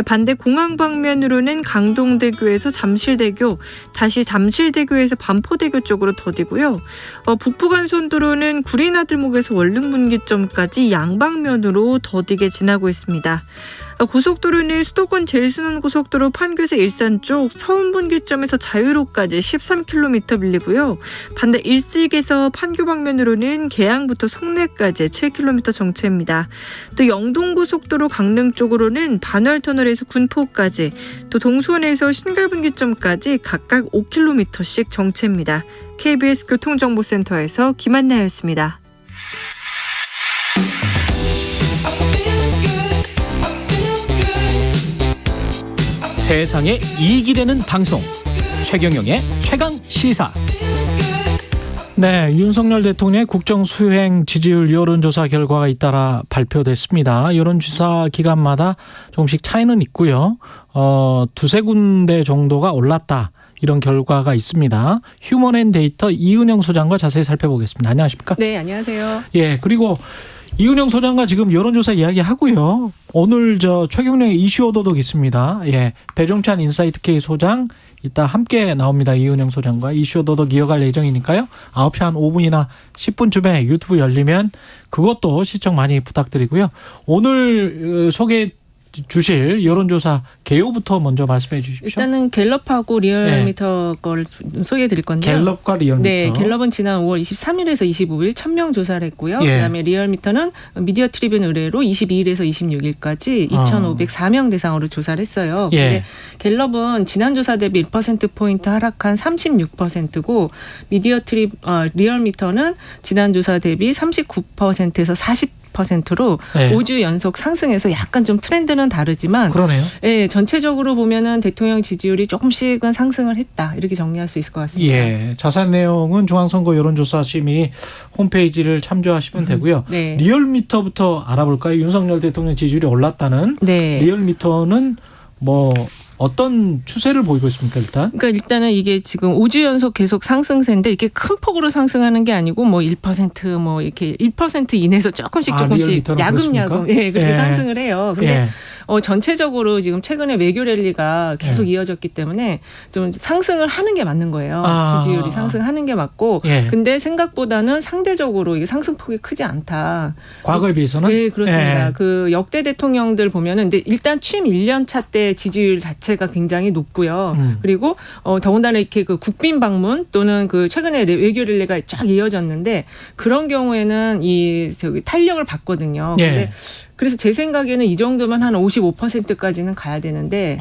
반대 공항 방면으로는 강동대교에서 잠실대교, 다시 잠실대교에서 반포대교 쪽으로 더디고요. 북부간선도로는 구리나들목에서 월릉분기점까지 양방면으로 더디게 지나고 있습니다. 고속도로는 수도권 제일순환고속도로 판교에서 일산 쪽 서운분기점에서 자유로까지 13km 밀리고요. 반대 일식에서 판교 방면으로는 계양부터 송내까지 7km 정체입니다. 또 영동고속도로 강릉 쪽으로는 반월터널에서 군포까지, 또 동수원에서 신갈분기점까지 각각 5km씩 정체입니다. KBS 교통정보센터에서 김한나였습니다. 세상에 이익이 되는 방송 최경영의 최강 시사. 네, 윤석열 대통령의 국정수행 지지율 여론조사 결과가 잇따라 발표됐습니다. 여론조사 기간마다 조금씩 차이는 있고요. 두세 군데 정도가 올랐다. 이런 결과가 있습니다. 휴먼앤데이터 이은영 소장과 자세히 살펴보겠습니다. 안녕하십니까? 네, 안녕하세요. 예, 그리고 이은영 소장과 지금 여론조사 이야기하고요. 오늘 최경영의 이슈 오도독 있습니다. 예, 배종찬 인사이트K 소장 이따 함께 나옵니다. 이은영 소장과 이슈 오도독 이어갈 예정이니까요. 9시 한 5분이나 10분쯤에 유튜브 열리면 그것도 시청 많이 부탁드리고요. 오늘 소개해 주실 여론조사 개요부터 먼저 말씀해 주십시오. 일단은 갤럽하고 리얼미터 거를 소개해 드릴 건데요. 갤럽과 리얼미터. 네, 갤럽은 지난 5월 23일에서 25일 1000명 조사를 했고요. 그다음에 리얼미터는 미디어 트리뷴 의뢰로 22일에서 26일까지 2504명 대상으로 조사를 했어요. 근데 gel럽은 지난 조사 대비 1%포인트 하락한 36%고 리얼미터는 지난 조사 대비 39%에서 40%로 5주 연속 상승해서 약간 좀 트렌드는 다르지만 그러네요. 예, 전체적으로 보면은 대통령 지지율이 조금씩은 상승을 했다. 이렇게 정리할 수 있을 것 같습니다. 예. 자세한 내용은 중앙선거 여론조사심의 홈페이지를 참조하시면 되고요. 네. 리얼미터부터 알아볼까요? 윤석열 대통령 지지율이 올랐다는 리얼미터는 뭐 어떤 추세를 보이고 있습니까, 일단? 그러니까 일단은 이게 지금 5주 연속 계속 상승세인데 이게 큰 폭으로 상승하는 게 아니고 뭐 1% 뭐 이렇게 1% 이내에서 조금씩 야금야금 그렇게 상승을 해요. 근데 전체적으로 지금 최근에 외교 랠리가 계속 이어졌기 때문에 좀 상승을 하는 게 맞는 거예요. 지지율이 상승하는 게 맞고 근데 생각보다는 상대적으로 이게 상승폭이 크지 않다. 과거에 비해서는? 네, 그렇습니다. 그 역대 대통령들 보면은 근데 일단 취임 1년 차 때 지지율 자체가 굉장히 높고요. 그리고 더군다나 이렇게 그 국빈 방문 또는 그 최근에 외교 랠리가 쫙 이어졌는데 그런 경우에는 탄력을 받거든요. 근데 그래서 제 생각에는 이 정도면 한 55%까지는 가야 되는데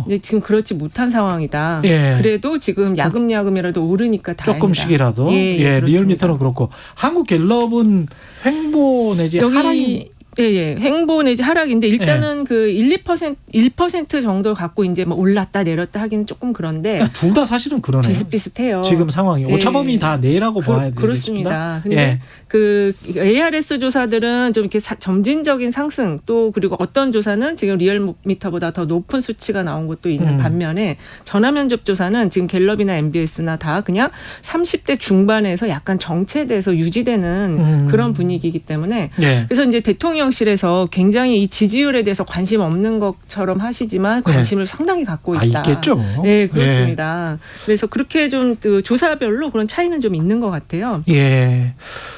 근데 지금 그렇지 못한 상황이다. 그래도 지금 야금야금이라도 오르니까 다행이다. 조금씩이라도. 리얼미터는 그렇고 한국 갤럽은 횡보 내지 하락이 횡보 내지 하락인데 일단은 그 1% 정도 갖고 이제 뭐 올랐다 내렸다 하기는 조금 그런데 둘 다 사실은 그러네요. 비슷비슷해요. 지금 상황이 오차범위 다 내라고 봐야 되겠습니다. 그렇습니다. 근데 그 ARS 조사들은 좀 이렇게 점진적인 상승 또 그리고 어떤 조사는 지금 리얼미터보다 더 높은 수치가 나온 것도 있는 반면에 전화 면접 조사는 지금 갤럽이나 MBS나 다 그냥 30대 중반에서 약간 정체돼서 유지되는 그런 분위기이기 때문에 그래서 이제 대통령실에서 굉장히 이 지지율에 대해서 관심 없는 것처럼 하시지만 관심을 상당히 갖고 있다. 있겠죠. 네, 그렇습니다. 그래서 그렇게 좀 조사별로 그런 차이는 좀 있는 것 같아요. 예.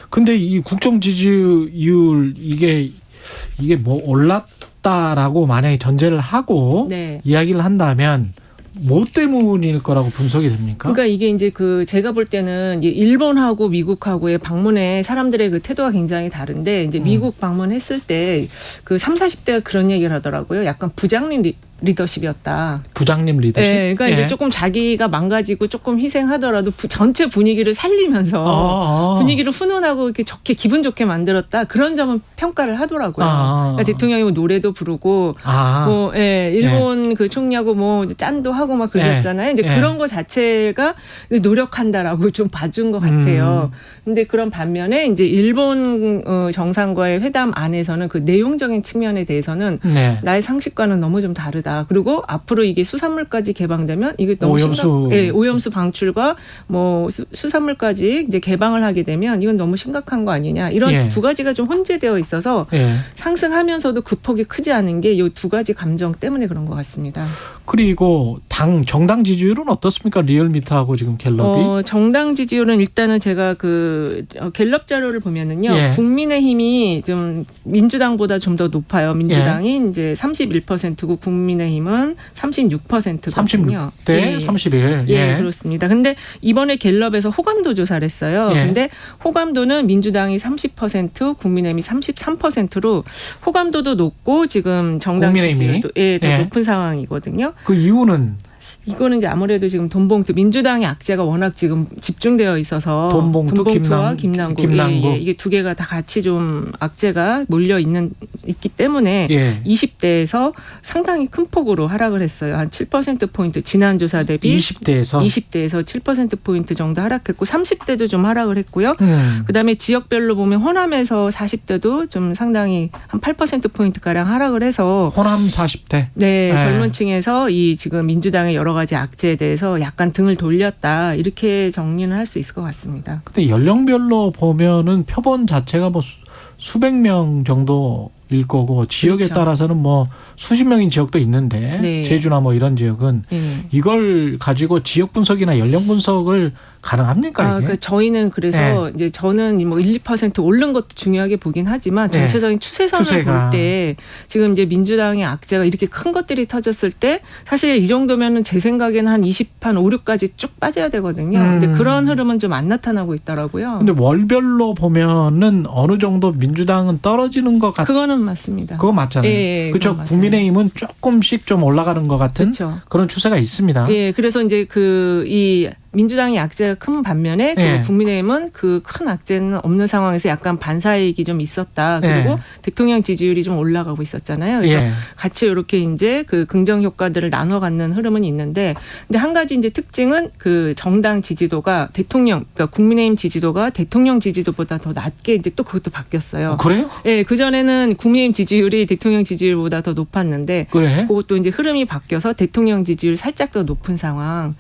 근데 이 국정 지지율 이게 뭐 올랐다라고 만약에 전제를 하고 이야기를 한다면 뭐 때문일 거라고 분석이 됩니까? 그러니까 이게 이제 제가 볼 때는 일본하고 미국하고의 방문에 사람들의 그 태도가 굉장히 다른데 이제 미국 방문했을 때 그 30, 40대가 그런 얘기를 하더라고요. 약간 부장님 리더십이었다. 부장님 리더십? 네, 그러니까 이게 조금 자기가 망가지고 조금 희생하더라도 전체 분위기를 살리면서 분위기를 훈훈하고 이렇게 기분 좋게 만들었다. 그런 점은 평가를 하더라고요. 그러니까 대통령이 뭐 노래도 부르고, 일본 그 총리하고 뭐 짠도 하고 막 그러셨잖아요. 이제 그런 거 자체가 노력한다라고 좀 봐준 것 같아요. 근데 그런 반면에 이제 일본 정상과의 회담 안에서는 그 내용적인 측면에 대해서는 나의 상식과는 너무 좀 다르다. 그리고 앞으로 이게 수산물까지 개방되면 이게 너무 오염수 방출과 뭐 수산물까지 이제 개방을 하게 되면 이건 너무 심각한 거 아니냐. 이런 두 가지가 좀 혼재되어 있어서 상승하면서도 그 폭이 크지 않은 게 이 두 가지 감정 때문에 그런 것 같습니다. 그리고 정당 지지율은 어떻습니까? 리얼미터하고 지금 갤럽이? 정당 지지율은 일단은 제가 갤럽 자료를 보면은요. 국민의힘이 좀 민주당보다 좀 더 높아요. 민주당이 이제 31%고 국민의힘은 36%거든요. 30대 31. 예, 그렇습니다. 근데 이번에 갤럽에서 호감도 조사를 했어요. 근데 호감도는 민주당이 30%, 국민의힘이 33%로 호감도도 높고 지금 정당 지지율도 더 높은 상황이거든요. 그 이유는? 이거는 이제 아무래도 지금 돈봉투 민주당의 악재가 워낙 지금 집중되어 있어서 돈봉투와 김남국. 이게 두 개가 다 같이 좀 악재가 몰려 있는 있기 때문에 예. 20대에서 상당히 큰 폭으로 하락을 했어요. 한 7%포인트 지난 조사 대비 20대에서 7%포인트 정도 하락했고 30대도 좀 하락을 했고요. 그다음에 지역별로 보면 호남에서 40대도 좀 상당히 한 8%포인트가량 하락을 해서 호남 40대. 네, 젊은 층에서 이 지금 민주당의 여러 가지 악재에 대해서 약간 등을 돌렸다. 이렇게 정리는 할 수 있을 것 같습니다. 근데 연령별로 보면은 표본 자체가 뭐 수백 명 정도일 거고 지역에 그렇죠. 따라서는 뭐 수십 명인 지역도 있는데 네. 제주나 뭐 이런 지역은 이걸 가지고 지역 분석이나 연령 분석을 가능합니까 이게? 그러니까 저희는 그래서 이제 저는 뭐 1, 2% 오른 것도 중요하게 보긴 하지만 전체적인 추세선을 볼 때 지금 이제 민주당의 악재가 이렇게 큰 것들이 터졌을 때 사실 이 정도면은 제 생각에는 한 5, 6까지 쭉 빠져야 되거든요. 근데 그런 흐름은 좀 안 나타나고 있더라고요. 근데 월별로 보면은 어느 정도 민주당은 떨어지는 것 같아요. 그거는 맞습니다. 그거 맞잖아요. 예, 그렇죠. 국민의힘은 조금씩 좀 올라가는 것 같은 그렇죠. 그런 추세가 있습니다. 예, 그래서 이제 이 민주당의 악재가 큰 반면에 그 국민의힘은 그 큰 악재는 없는 상황에서 약간 반사이익이 좀 있었다. 그리고 대통령 지지율이 좀 올라가고 있었잖아요. 그래서 같이 이렇게 이제 그 긍정 효과들을 나눠 갖는 흐름은 있는데, 근데 한 가지 이제 특징은 그 정당 지지도가 그러니까 국민의힘 지지도가 대통령 지지도보다 더 낮게 이제 또 그것도 바뀌었어요. 그래요? 예, 그 전에는 국민의힘 지지율이 대통령 지지율보다 더 높았는데, 그래? 그것도 이제 흐름이 바뀌어서 대통령 지지율 살짝 더 높은 상황.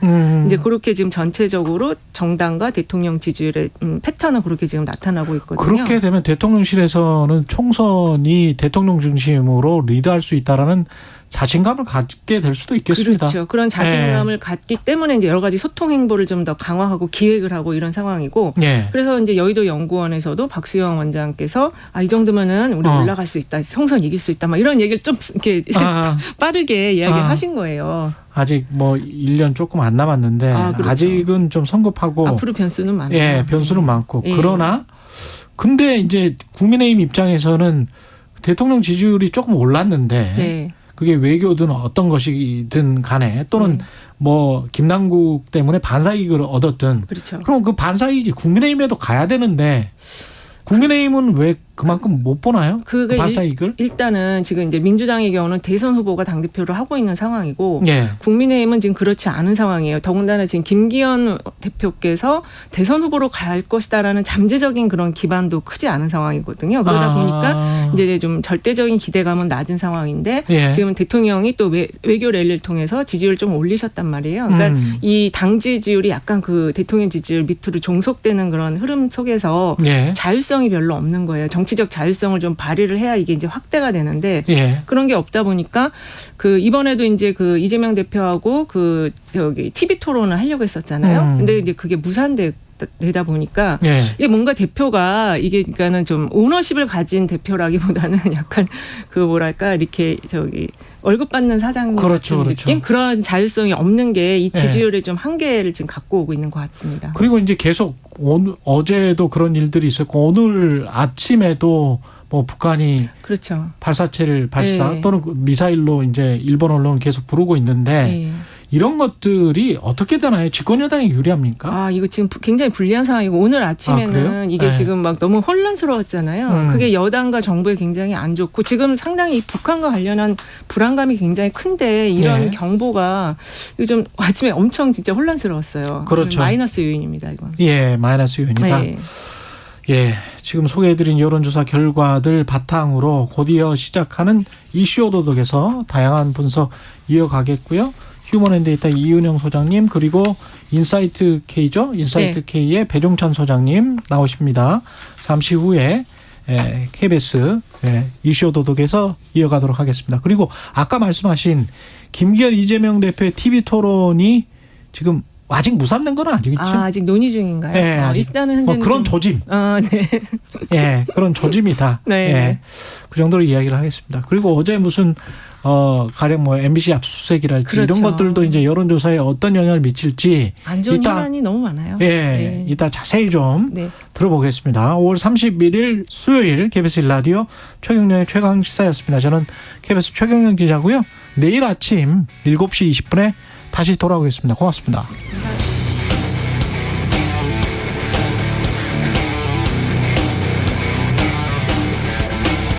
이제 그렇게 지금 전체적으로 정당과 대통령 지지율의 패턴은 그렇게 지금 나타나고 있거든요. 그렇게 되면 대통령실에서는 총선이 대통령 중심으로 리드할 수 있다라는 자신감을 갖게 될 수도 있겠습니다. 그렇죠. 그런 자신감을 갖기 때문에 이제 여러 가지 소통 행보를 좀 더 강화하고 기획을 하고 이런 상황이고, 그래서 이제 여의도 연구원에서도 박수영 원장께서 이 정도면은 우리 올라갈 수 있다, 총선 이길 수 있다, 막 이런 얘기를 좀 이렇게 빠르게 이야기하신 거예요. 아직 뭐 1년 조금 안 남았는데 그렇죠. 아직은 좀 성급하고 앞으로 변수는 많아요. 예, 변수는 많고 그러나 근데 이제 국민의힘 입장에서는 대통령 지지율이 조금 올랐는데 그게 외교든 어떤 것이든 간에 또는 뭐 김남국 때문에 반사이익을 얻었든 그럼 그 반사이익이 국민의힘에도 가야 되는데 국민의힘은 왜 그만큼 못 보나요? 그 반사이익을? 일단은 지금 이제 민주당의 경우는 대선 후보가 당대표를 하고 있는 상황이고 예. 국민의힘은 지금 그렇지 않은 상황이에요. 더군다나 지금 김기현 대표께서 대선 후보로 갈 것이다라는 잠재적인 그런 기반도 크지 않은 상황이거든요. 그러다 보니까 이제 좀 절대적인 기대감은 낮은 상황인데 예. 지금 대통령이 또 외교 랠리를 통해서 지지율을 좀 올리셨단 말이에요. 그러니까 이 당 지지율이 약간 그 대통령 지지율 밑으로 종속되는 그런 흐름 속에서 예. 자율성이 별로 없는 거예요. 정치적 자율성을 좀 발휘를 해야 이게 이제 확대가 되는데 그런 게 없다 보니까 그 이번에도 이제 그 이재명 대표하고 그 TV 토론을 하려고 했었잖아요. 근데 이제 그게 무산되다 보니까 이게 뭔가 대표가 이게 그러니까는 좀 오너십을 가진 대표라기보다는 약간 그 뭐랄까 이렇게 월급 받는 사장 같은 느낌? 그런 자율성이 없는 게 이 지지율의 좀 한계를 지금 갖고 오고 있는 것 같습니다. 그리고 이제 계속 어제도 그런 일들이 있었고 오늘 아침에도 뭐 북한이 발사체를 발사 또는 미사일로 이제 일본 언론은 계속 부르고 있는데 이런 것들이 어떻게 되나요? 집권 여당이 유리합니까? 이거 지금 굉장히 불리한 상황이고 오늘 아침에는 이게 지금 막 너무 혼란스러웠잖아요. 그게 여당과 정부에 굉장히 안 좋고 지금 상당히 북한과 관련한 불안감이 굉장히 큰데 이런 경보가 좀 아침에 엄청 진짜 혼란스러웠어요. 그렇죠. 마이너스 요인입니다. 이건. 예, 마이너스 요인이다. 예, 지금 소개해드린 여론조사 결과들 바탕으로 곧이어 시작하는 이슈 오도독에서 다양한 분석 이어가겠고요. 휴먼앤데이터 이은영 소장님 그리고 인사이트 K죠. 인사이트 K의 배종찬 소장님 나오십니다. 잠시 후에 KBS 이슈 도덕에서 이어가도록 하겠습니다. 그리고 아까 말씀하신 김기현 이재명 대표의 TV 토론이 지금 아직 무산된 건 아니겠죠? 아직 논의 중인가요? 네, 일단은 현재는 그런 조짐. 네. 예, 그런 조짐이다. 네. 예, 그 정도로 이야기를 하겠습니다. 그리고 어제 무슨 가령 뭐 MBC 압수수색이랄지 이런 것들도 이제 여론조사에 어떤 영향을 미칠지 안 좋은 현안이 너무 많아요. 예, 이따 자세히 좀 들어보겠습니다. 5월 31일 수요일 KBS 1라디오 최경영의 최강시사였습니다. 저는 KBS 최경영 기자고요. 내일 아침 7시 20분에 다시 돌아오겠습니다. 고맙습니다.